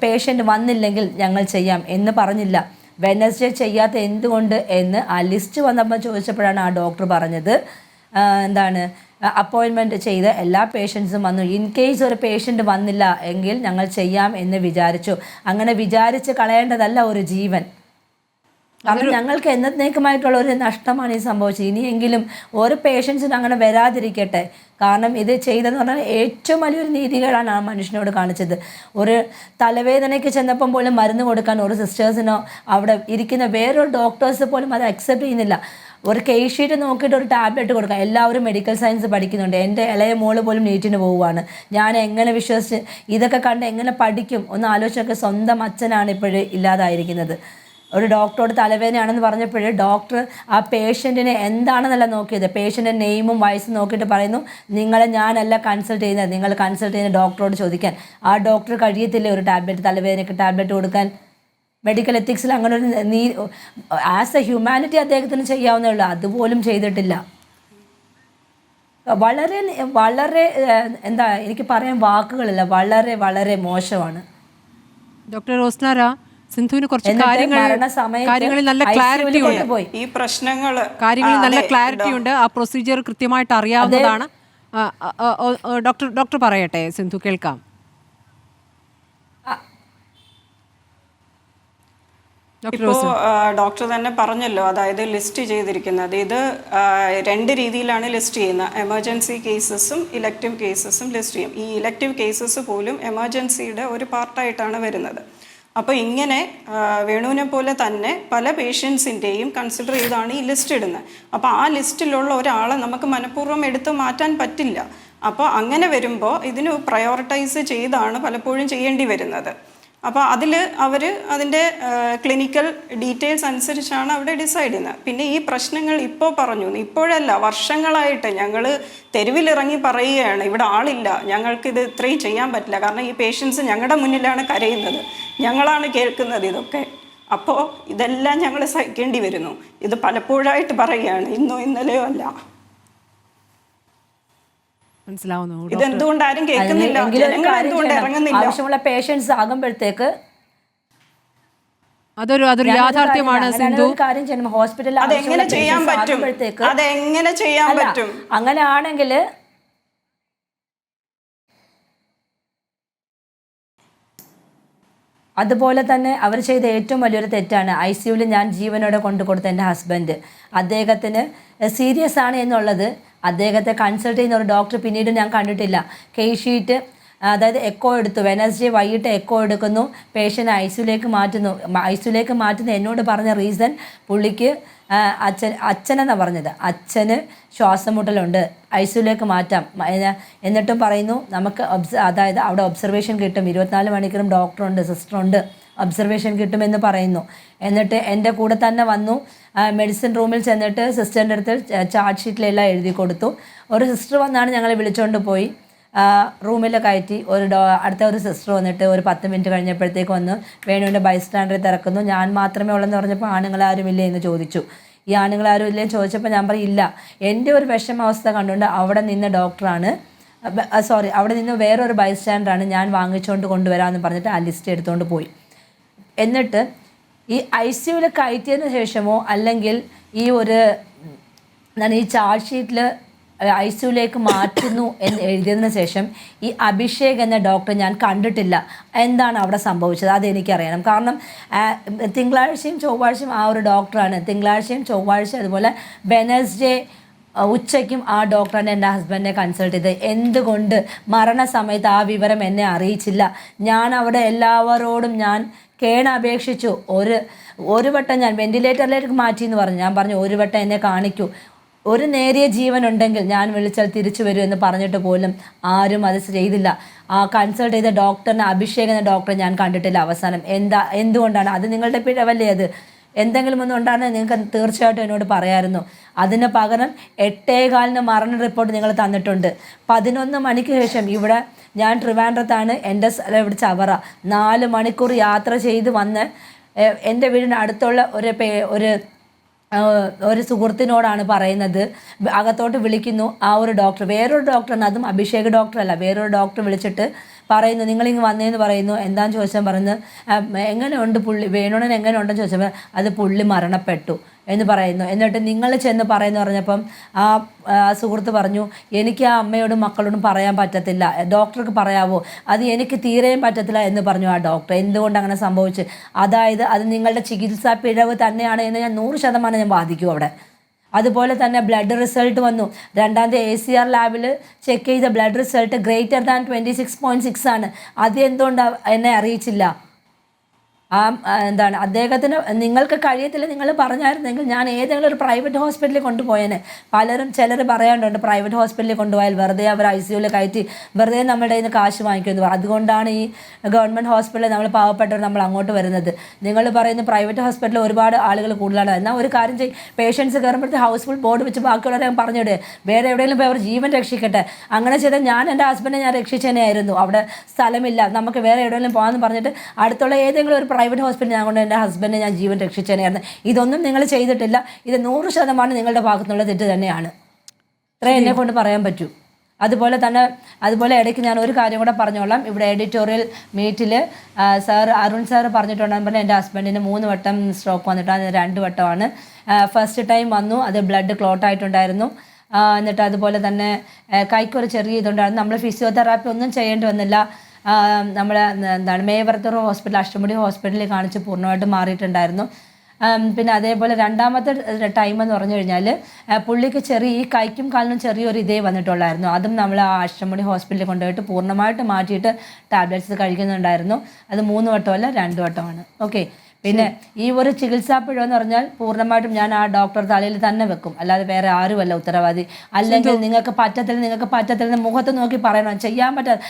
പേഷ്യൻ്റ് വന്നില്ലെങ്കിൽ ഞങ്ങൾ ചെയ്യാം എന്ന് പറഞ്ഞില്ല. വെനസ്ഡേ ചെയ്യാത്ത എന്തുകൊണ്ട് എന്ന് ആ ലിസ്റ്റ് വന്നപ്പോൾ ചോദിച്ചപ്പോഴാണ് ആ ഡോക്ടർ പറഞ്ഞത് അപ്പോയിൻമെൻറ്റ് ചെയ്ത് എല്ലാ പേഷ്യൻസും വന്നു. ഇൻ കേസ് ഒരു പേഷ്യൻ്റ് വന്നില്ല എങ്കിൽ ഞങ്ങൾ ചെയ്യാം എന്ന് വിചാരിച്ചു. അങ്ങനെ വിചാരിച്ച് കളയേണ്ടതല്ല ഒരു ജീവൻ. കാരണം ഞങ്ങൾക്ക് എന്നേക്കുമായിട്ടുള്ള ഒരു നഷ്ടമാണ് ഈ സംഭവിച്ചത്. ഇനിയെങ്കിലും ഓരോ പേഷ്യൻസിനും അങ്ങനെ വരാതിരിക്കട്ടെ. കാരണം ഇത് ചെയ്തെന്ന് പറഞ്ഞാൽ ഏറ്റവും വലിയൊരു നീതികേടാണ് ആ മനുഷ്യനോട് കാണിച്ചത്. ഒരു തലവേദനയ്ക്ക് ചെന്നപ്പം പോലും മരുന്ന് കൊടുക്കാൻ ഒരു സിസ്റ്റേഴ്സിനോ അവിടെ ഇരിക്കുന്ന വേറൊരു ഡോക്ടേഴ്സ് പോലും അത് അക്സെപ്റ്റ് ചെയ്യുന്നില്ല. ഒരു കേസ് ഷീറ്റ് നോക്കിയിട്ട് ഒരു ടാബ്ലറ്റ് കൊടുക്കാം. എല്ലാവരും മെഡിക്കൽ സയൻസ് പഠിക്കുന്നുണ്ട്. എൻ്റെ ഇളയ മോള് പോലും നീറ്റിന് പോവുകയാണ്. ഞാൻ എങ്ങനെ വിശ്വസിച്ച് ഇതൊക്കെ കണ്ട് എങ്ങനെ പഠിക്കും? ഒന്ന് ആലോചിച്ചൊക്കെ. സ്വന്തം അച്ഛനാണ് ഇപ്പോഴും ഇല്ലാതായിരിക്കുന്നത്. ഒരു ഡോക്ടറോട് തലവേദനയാണെന്ന് പറഞ്ഞപ്പോൾ ഡോക്ടർ ആ പേഷ്യൻറ്റിനെ എന്താണെന്നല്ല നോക്കിയത്, പേഷ്യൻ്റെ നെയിമും വയസ്സും നോക്കിയിട്ട് പറയുന്നു നിങ്ങളെ ഞാനല്ല കൺസൾട്ട് ചെയ്യുന്നത്, നിങ്ങൾ കൺസൾട്ട് ചെയ്യുന്ന ഡോക്ടറോട് ചോദിക്കാൻ. ആ ഡോക്ടർ കഴിയത്തില്ലേ ഒരു തലവേദനയ്ക്ക് ടാബ്ലറ്റ് കൊടുക്കാൻ? മെഡിക്കൽ എത്തിക്സിൽ അങ്ങനെ ഒരു ആസ് എ ഹ്യൂമാനിറ്റി അദ്ദേഹത്തിന് ചെയ്യാവുന്നേ ഉള്ളൂ. അതുപോലും ചെയ്തിട്ടില്ല. വളരെ വളരെ എനിക്ക് പറയാൻ വാക്കുകളില്ല. വളരെ വളരെ മോശമാണ്. ഡോക്ടർ റോസ്നാര, സിന്ധുവിന് കുറച്ച് കാര്യങ്ങളിൽ നല്ല ക്ലാരിറ്റി ഉണ്ട്. ഈ കാര്യങ്ങളിൽ നല്ല ക്ലാരിറ്റി ഉണ്ട്. ആ പ്രൊസീജിയർ കൃത്യമായിട്ട് അറിയാവുന്നതാണ്. ഡോക്ടർ പറയട്ടെ, സിന്ധു കേൾക്കാം. ഇപ്പോൾ ഡോക്ടർ തന്നെ പറഞ്ഞല്ലോ, അതായത് ലിസ്റ്റ് ചെയ്തിരിക്കുന്നത് ഇത് 2 രീതിയിലാണ് ലിസ്റ്റ് ചെയ്യുന്നത്. എമർജൻസി കേസസും ഇലക്റ്റീവ് കേസസും ലിസ്റ്റ് ചെയ്യും. ഈ ഇലക്റ്റീവ് കേസസ് പോലും എമർജൻസിയുടെ ഒരു പാർട്ടായിട്ടാണ് വരുന്നത്. അപ്പോൾ ഇങ്ങനെ വേണുവിനെ പോലെ തന്നെ പല പേഷ്യൻസിൻ്റെയും കൺസിഡർ ചെയ്താണ് ഈ ലിസ്റ്റ് ഇടുന്നത്. അപ്പോൾ ആ ലിസ്റ്റിലുള്ള ഒരാളെ നമുക്ക് മനഃപൂർവ്വം എടുത്ത് മാറ്റാൻ പറ്റില്ല. അപ്പോൾ അങ്ങനെ വരുമ്പോൾ ഇതിന് പ്രയോറിറ്റൈസ് ചെയ്താണ് പലപ്പോഴും ചെയ്യേണ്ടി വരുന്നത്. അപ്പോൾ അതിൽ അവർ അതിൻ്റെ ക്ലിനിക്കൽ ഡീറ്റെയിൽസ് അനുസരിച്ചാണ് അവിടെ ഡിസൈഡ് ചെയ്യുന്നത്. പിന്നെ ഈ പ്രശ്നങ്ങൾ ഇപ്പോൾ പറഞ്ഞു, ഇപ്പോഴല്ല, വർഷങ്ങളായിട്ട് ഞങ്ങൾ തെരുവിലിറങ്ങി പറയുകയാണ് ഇവിടെ ആളില്ല, ഞങ്ങൾക്കിത് ഇത്രയും ചെയ്യാൻ പറ്റില്ല. കാരണം ഈ പേഷ്യൻസ് ഞങ്ങളുടെ മുന്നിലാണ് കരയുന്നത്, ഞങ്ങളാണ് കേൾക്കുന്നത് ഇതൊക്കെ. അപ്പോൾ ഇതെല്ലാം ഞങ്ങൾ സഹിക്കേണ്ടി വരുന്നു. ഇത് പലപ്പോഴായിട്ട് പറയുകയാണ്, ഇന്നോ ഇന്നലെയോ അല്ല. മനസ്സിലാവുന്നു. ഇതെന്തുകൊണ്ട് ആരും കേൾക്കുന്നില്ല, ജനങ്ങൾ എന്തുകൊണ്ട് ഇറങ്ങുന്നില്ല? ആവശ്യമുള്ള പേഷ്യൻസ് ആകുമ്പോഴത്തേക്ക് അതൊരു യാഥാർത്ഥ്യമാണ് സിന്ധു. കാര്യം ചെയ്യണം. ഹോസ്പിറ്റലിൽ അതെങ്ങനെ ചെയ്യാൻ പറ്റും? അങ്ങനെ ആണെങ്കിൽ അതുപോലെ തന്നെ അവർ ചെയ്ത ഏറ്റവും വലിയൊരു തെറ്റാണ് ICUവിൽ ഞാൻ ജീവനോടെ കൊണ്ടു കൊടുത്ത എൻ്റെ ഹസ്ബൻഡ്. അദ്ദേഹത്തിന് സീരിയസ് ആണ് എന്നുള്ളത് അദ്ദേഹത്തെ കൺസൾട്ട് ചെയ്യുന്ന ഒരു ഡോക്ടർ പിന്നീട് ഞാൻ കണ്ടിട്ടില്ല. കേസ് ഷീറ്റ് അതായത് എക്കോ എടുത്തു, വെനസ്ഡേ വൈകിട്ട് എക്കോ എടുക്കുന്നു, പേഷ്യൻ്റ് ICUവിലേക്ക് മാറ്റുന്നു. എന്നോട് പറഞ്ഞ റീസൺ പുള്ളിക്ക് അച്ഛനെന്നാണ് പറഞ്ഞത്, അച്ഛന് ശ്വാസം മുട്ടലുണ്ട്, ICUവിലേക്ക് മാറ്റാം. എന്നിട്ടും പറയുന്നു നമുക്ക് അതായത് അവിടെ ഒബ്സർവേഷൻ കിട്ടും, 24 മണിക്കൂറും ഡോക്ടറുണ്ട്, സിസ്റ്ററുണ്ട്, ഒബ്സർവേഷൻ കിട്ടുമെന്ന് പറയുന്നു. എന്നിട്ട് എൻ്റെ കൂടെ തന്നെ വന്നു. മെഡിസിൻ റൂമിൽ ചെന്നിട്ട് സിസ്റ്ററിൻ്റെ അടുത്ത് ചാർട്ട് ഷീറ്റിലെല്ലാം എഴുതി കൊടുത്തു. ഒരു സിസ്റ്റർ വന്നാണ് ഞങ്ങളെ വിളിച്ചുകൊണ്ട് പോയി റൂമിൽ കയറ്റി. അടുത്ത ഒരു സിസ്റ്റർ വന്നിട്ട് ഒരു 10 മിനിറ്റ് കഴിഞ്ഞപ്പോഴത്തേക്ക് വന്ന് വേണുവിൻ്റെ ബൈസ്റ്റാൻഡറെ തിരക്കുന്നു. ഞാൻ മാത്രമേ ഉള്ളെന്ന് പറഞ്ഞപ്പോൾ ആണുങ്ങളാരും ഇല്ലേ എന്ന് ചോദിച്ചു. ഈ ആണുങ്ങളാരും ഇല്ലേന്ന് ചോദിച്ചപ്പോൾ ഞാൻ പറയും ഇല്ല. എൻ്റെ ഒരു വിഷമാവസ്ഥ കണ്ടുകൊണ്ട് അവിടെ നിന്ന് അവിടെ നിന്ന് വേറൊരു ബൈസ്റ്റാൻഡറാണ് ഞാൻ വാങ്ങിച്ചുകൊണ്ട് കൊണ്ടുവരാമെന്ന് പറഞ്ഞിട്ട് ആ ലിസ്റ്റ് എടുത്തുകൊണ്ട് പോയി. എന്നിട്ട് ഈ ICUവിൽ കയറ്റിയതിന് ശേഷമോ അല്ലെങ്കിൽ ഈ ചാർട്ട് ഷീറ്റിൽ ICUവിലേക്ക് മാറ്റുന്നു എന്ന് എഴുതിയതിന് ശേഷം ഈ അഭിഷേക് എന്ന ഡോക്ടറെ ഞാൻ കണ്ടിട്ടില്ല. എന്താണ് അവിടെ സംഭവിച്ചത് അതെനിക്കറിയണം. കാരണം തിങ്കളാഴ്ചയും ചൊവ്വാഴ്ചയും ആ ഒരു ഡോക്ടറാണ്. തിങ്കളാഴ്ചയും ചൊവ്വാഴ്ച അതുപോലെ വെനസ്ഡേ ഉച്ചയ്ക്കും ആ ഡോക്ടറാണ് എൻ്റെ ഹസ്ബൻഡിനെ കൺസൾട്ട് ചെയ്തത്. എന്തുകൊണ്ട് മരണസമയത്ത് ആ വിവരം എന്നെ അറിയിച്ചില്ല? ഞാൻ അവിടെ എല്ലാവരോടും ഞാൻ കേണപേക്ഷിച്ചു. ഒരു വട്ടം ഞാൻ വെന്റിലേറ്ററിലേക്ക് മാറ്റി എന്ന് പറഞ്ഞു. ഞാൻ പറഞ്ഞു ഒരു വട്ടം എന്നെ കാണിക്കൂ, ഒരു നേരിയ ജീവനുണ്ടെങ്കിൽ ഞാൻ വിളിച്ചാൽ തിരിച്ചു വരൂ എന്ന് പറഞ്ഞിട്ട് പോലും ആരും അത് ചെയ്തില്ല. ആ കൺസൾട്ട് ചെയ്ത ഡോക്ടറിനെ, അഭിഷേക് എന്ന ഡോക്ടറെ ഞാൻ കണ്ടിട്ടില്ല അവസാനം. എന്തുകൊണ്ടാണ്? അത് നിങ്ങളുടെ പിഴവല്ലേ? അത് എന്തെങ്കിലും ഒന്നും ഉണ്ടാകുന്നത് നിങ്ങൾക്ക് തീർച്ചയായിട്ടും എന്നോട് പറയാമായിരുന്നു. അതിന് പകരം 8:15 മരണ റിപ്പോർട്ട് നിങ്ങൾ തന്നിട്ടുണ്ട്. 11 മണിക്ക് ശേഷം ഇവിടെ ഞാൻ ട്രിവാൻഡ്രത്താണ്, എൻ്റെ സ്ഥലം ഇവിടെ ചവറ. 4 മണിക്കൂർ യാത്ര ചെയ്ത് വന്ന് എൻ്റെ വീടിന് അടുത്തുള്ള ഒരു സുഹൃത്തിനോടാണ് പറയുന്നത്. അകത്തോട്ട് വിളിക്കുന്നു ആ ഒരു ഡോക്ടർ, വേറൊരു ഡോക്ടറാണ്, അതും അഭിഷേക് ഡോക്ടറല്ല, വേറൊരു ഡോക്ടർ വിളിച്ചിട്ട് പറയുന്നു നിങ്ങളിങ്ങ് വന്നേന്ന് പറയുന്നു. എന്താണെന്ന് ചോദിച്ചാൽ പറയുന്നത് എങ്ങനെയുണ്ട് പുള്ളി, വേണുവിന് എങ്ങനെ ഉണ്ടെന്ന് ചോദിച്ചപ്പോൾ അത് പുള്ളി മരണപ്പെട്ടു എന്ന് പറയുന്നു. എന്നിട്ട് നിങ്ങൾ ചെന്ന് പറയുന്നു പറഞ്ഞപ്പം ആ സുഹൃത്ത് പറഞ്ഞു എനിക്ക് ആ അമ്മയോടും മക്കളോടും പറയാൻ പറ്റത്തില്ല, ഡോക്ടർക്ക് പറയാവോ? അത് എനിക്ക് തീരെയും പറ്റത്തില്ല എന്ന് പറഞ്ഞു ആ ഡോക്ടർ. എന്തുകൊണ്ട് അങ്ങനെ സംഭവിച്ചു? അതായത് അത് നിങ്ങളുടെ ചികിത്സാ പിഴവ് തന്നെയാണ് എന്ന് ഞാൻ 100% ഞാൻ വാദിക്കും അവിടെ. അതുപോലെ തന്നെ ബ്ലഡ് റിസൾട്ട് വന്നു. 2ാമത്തെ ACR ലാബിൽ ചെക്ക് ചെയ്ത ബ്ലഡ് റിസൾട്ട് >26.6 ആണ്. അത് എന്തുകൊണ്ട് എന്നെ അറിയിച്ചില്ല? അദ്ദേഹത്തിന് നിങ്ങൾക്ക് കഴിയത്തില്ല, നിങ്ങൾ പറഞ്ഞായിരുന്നെങ്കിൽ ഞാൻ ഏതെങ്കിലും ഒരു പ്രൈവറ്റ് ഹോസ്പിറ്റലിൽ കൊണ്ടുപോയേനെ. ചിലർ പറയാറുണ്ട് പ്രൈവറ്റ് ഹോസ്പിറ്റലിൽ കൊണ്ടുപോയാൽ വെറുതെ അവർ ICUവിൽ കയറ്റി വെറുതെ നമ്മുടെ കയ്യിൽ നിന്ന് കാശ് വാങ്ങിക്കുമെന്ന് പറയും. അതുകൊണ്ടാണ് ഈ ഗവൺമെൻറ് ഹോസ്പിറ്റലിൽ നമ്മൾ പാവപ്പെട്ടവർ നമ്മൾ അങ്ങോട്ട് വരുന്നത്. നിങ്ങൾ പറയുന്ന പ്രൈവറ്റ് ഹോസ്പിറ്റലിൽ ഒരുപാട് ആളുകൾ കൂടുതലാണ്. എന്നാൽ ഒരു കാര്യം ചെയ്യും, പേഷ്യൻസ് കയറുമ്പോഴത്തെ ഹൗസ്ഫുൾ ബോർഡ് വെച്ച് ബാക്കിയുള്ളവരെ പറഞ്ഞിടേ വേറെ എവിടെയെങ്കിലും പോയി അവർ ജീവൻ രക്ഷിക്കട്ടെ. അങ്ങനെ ചെയ്താൽ ഞാൻ എൻ്റെ ഹസ്ബൻഡിനെ ഞാൻ രക്ഷിച്ചതന്നെയായിരുന്നു. അവിടെ സ്ഥലമില്ല, നമുക്ക് വേറെ എവിടെയെങ്കിലും പോകാമെന്ന് പറഞ്ഞിട്ട് അടുത്തുള്ള ഏതെങ്കിലും ഒരു പ്രൈവറ്റ് ഹോസ്പിറ്റൽ ഞാൻ കൊണ്ട് എൻ്റെ ഹസ്ബൻഡിനെ ഞാൻ ജീവൻ രക്ഷിച്ചതന്നെയായിരുന്നു. ഇതൊന്നും നിങ്ങൾ ചെയ്തിട്ടില്ല. ഇത് 100% നിങ്ങളുടെ ഭാഗത്തുനിന്നുള്ള തെറ്റ് തന്നെയാണ്. ഇത്രയും എന്നെ കൊണ്ട് പറയാൻ പറ്റൂ. അതുപോലെ ഇടയ്ക്ക് ഞാൻ ഒരു കാര്യം കൂടെ പറഞ്ഞോളാം. ഇവിടെ എഡിറ്റോറിയൽ മീറ്റിൽ അരുൺ സാർ പറഞ്ഞിട്ടുണ്ടെന്ന് പറഞ്ഞാൽ എൻ്റെ ഹസ്ബൻഡിന് 3 വട്ടം സ്ട്രോക്ക് വന്നിട്ട് അത് 2 വട്ടമാണ്. ഫസ്റ്റ് ടൈം വന്നു, അത് ബ്ലഡ് ക്ലോട്ട് ആയിട്ടുണ്ടായിരുന്നു. എന്നിട്ട് അതുപോലെ തന്നെ കൈക്കൊരു ചെറിയ ഇതുണ്ടായിരുന്നു. നമ്മൾ ഫിസിയോതെറാപ്പി ഒന്നും ചെയ്യേണ്ടി വന്നില്ല. നമ്മൾ മേവറത്തൂർ ഹോസ്പിറ്റൽ, അഷ്ടമുടി ഹോസ്പിറ്റലിൽ കാണിച്ച് പൂർണ്ണമായിട്ട് മാറിയിട്ടുണ്ടായിരുന്നു. പിന്നെ അതേപോലെ 2ാമത്തെ ടൈം എന്ന് പറഞ്ഞു കഴിഞ്ഞാൽ പുള്ളിക്ക് ഈ കൈക്കും കാലിനും ചെറിയൊരു ഇതേ വന്നിട്ടുള്ളായിരുന്നു. അതും നമ്മൾ ആ അഷ്ടമുടി ഹോസ്പിറ്റലിൽ കൊണ്ടുപോയിട്ട് പൂർണ്ണമായിട്ട് മാറ്റിയിട്ട് ടാബ്ലറ്റ്സ് കഴിക്കുന്നുണ്ടായിരുന്നു. അത് 3 വട്ടമല്ല 2 വട്ടമാണ്. ഓക്കെ. പിന്നെ ഈ ഒരു ചികിത്സാ പിഴവെന്ന് പറഞ്ഞാൽ പൂർണ്ണമായിട്ടും ഞാൻ ആ ഡോക്ടർ തലയിൽ തന്നെ വെക്കും, അല്ലാതെ വേറെ ആരുമല്ല ഉത്തരവാദി. അല്ലെങ്കിൽ നിങ്ങൾക്ക് പറ്റത്തില്ല മുഖത്ത് നോക്കി പറയണം, ചെയ്യാൻ പറ്റാതെ.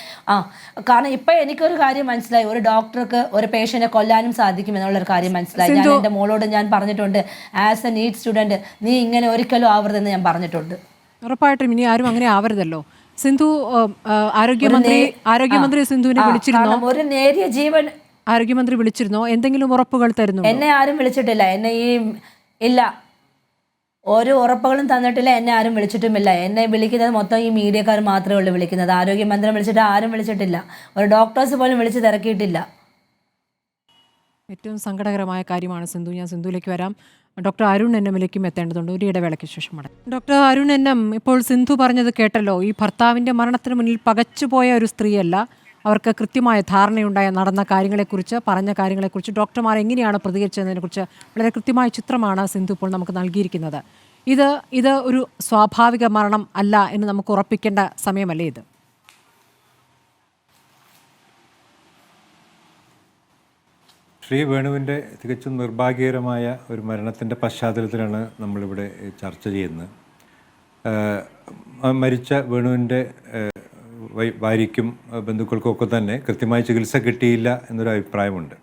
കാരണം ഇപ്പം എനിക്കൊരു കാര്യം മനസ്സിലായി, ഒരു ഡോക്ടർക്ക് ഒരു പേഷ്യൻറ്റിനെ കൊല്ലാനും സാധിക്കും എന്നുള്ളൊരു കാര്യം മനസ്സിലായി. ഞാൻ എൻ്റെ മോളോട് ഞാൻ പറഞ്ഞിട്ടുണ്ട്, ആസ് എ നീറ്റ് സ്റ്റുഡൻറ്റ് നീ ഇങ്ങനെ ഒരിക്കലും ആവരുതെന്ന് ഞാൻ പറഞ്ഞിട്ടുണ്ട്. ഉറപ്പായിട്ടും ഇനി ആരും അങ്ങനെ ആവരുതല്ലോ. സിന്ധു, ആരോഗ്യമന്ത്രി സിന്ധുവിനെ വിളിച്ചിരുന്നോ? ഒരു നേരിയ ജീവൻ ആരോഗ്യമന്ത്രി വിളിച്ചിരുന്നോ? എന്തെങ്കിലും ഉറപ്പുകൾ തരുന്നു? എന്നെ ആരും വിളിച്ചിട്ടില്ല. ഇല്ല, ഒരു ഉറപ്പുകളും തന്നിട്ടില്ല. എന്നെ ആരും വിളിച്ചിട്ടുമില്ല. എന്നെ വിളിക്കുന്നത് മൊത്തം ഈ മീഡിയക്കാർ മാത്രമേ ഉള്ളൂ വിളിക്കുന്നത്. ആരോഗ്യമന്ത്രി വിളിച്ചിട്ട് ആരും വിളിച്ചിട്ടില്ല. ഒരു ഡോക്ടേഴ്സ് പോലും വിളിച്ച് തിരക്കിയിട്ടില്ല. ഏറ്റവും സങ്കടകരമായ കാര്യമാണ് സിന്ധു. ഞാൻ സിന്ധുവിലേക്ക് വരാം. ഡോക്ടർ അരുൺ എന്നമിലേക്കും എത്തേണ്ടതുണ്ട്. ഒരു ഇടവേളയ്ക്ക് ശേഷം മടങ്ങാം. ഡോക്ടർ അരുൺ എന്നും, ഇപ്പോൾ സിന്ധു പറഞ്ഞത് കേട്ടല്ലോ. ഈ ഭർത്താവിൻ്റെ മരണത്തിന് മുന്നിൽ പകച്ചുപോയ ഒരു സ്ത്രീയല്ല, അവർക്ക് കൃത്യമായ ധാരണയുണ്ടായ നടന്ന കാര്യങ്ങളെക്കുറിച്ച്, പറഞ്ഞ കാര്യങ്ങളെക്കുറിച്ച്, ഡോക്ടർമാർ എങ്ങനെയാണ് പ്രതികരിച്ചതിനെക്കുറിച്ച് വളരെ കൃത്യമായ ചിത്രമാണ് സിന്ധു ഇപ്പോൾ നമുക്ക് നൽകിയിരിക്കുന്നത്. ഇത് ഒരു സ്വാഭാവിക മരണം അല്ല എന്ന് നമുക്ക് ഉറപ്പിക്കേണ്ട സമയമല്ലേ ഇത്? ശ്രീ വേണുവിൻ്റെ തികച്ചും നിർഭാഗ്യകരമായ ഒരു മരണത്തിൻ്റെ പശ്ചാത്തലത്തിലാണ് നമ്മളിവിടെ ചർച്ച ചെയ്യുന്നത്. മരിച്ച വേണുവിൻ്റെ ഭാര്യയ്ക്കും ബന്ധുക്കൾക്കൊക്കെ തന്നെ കൃത്യമായ ചികിത്സ കിട്ടിയില്ല എന്നൊരു അഭിപ്രായമുണ്ട്.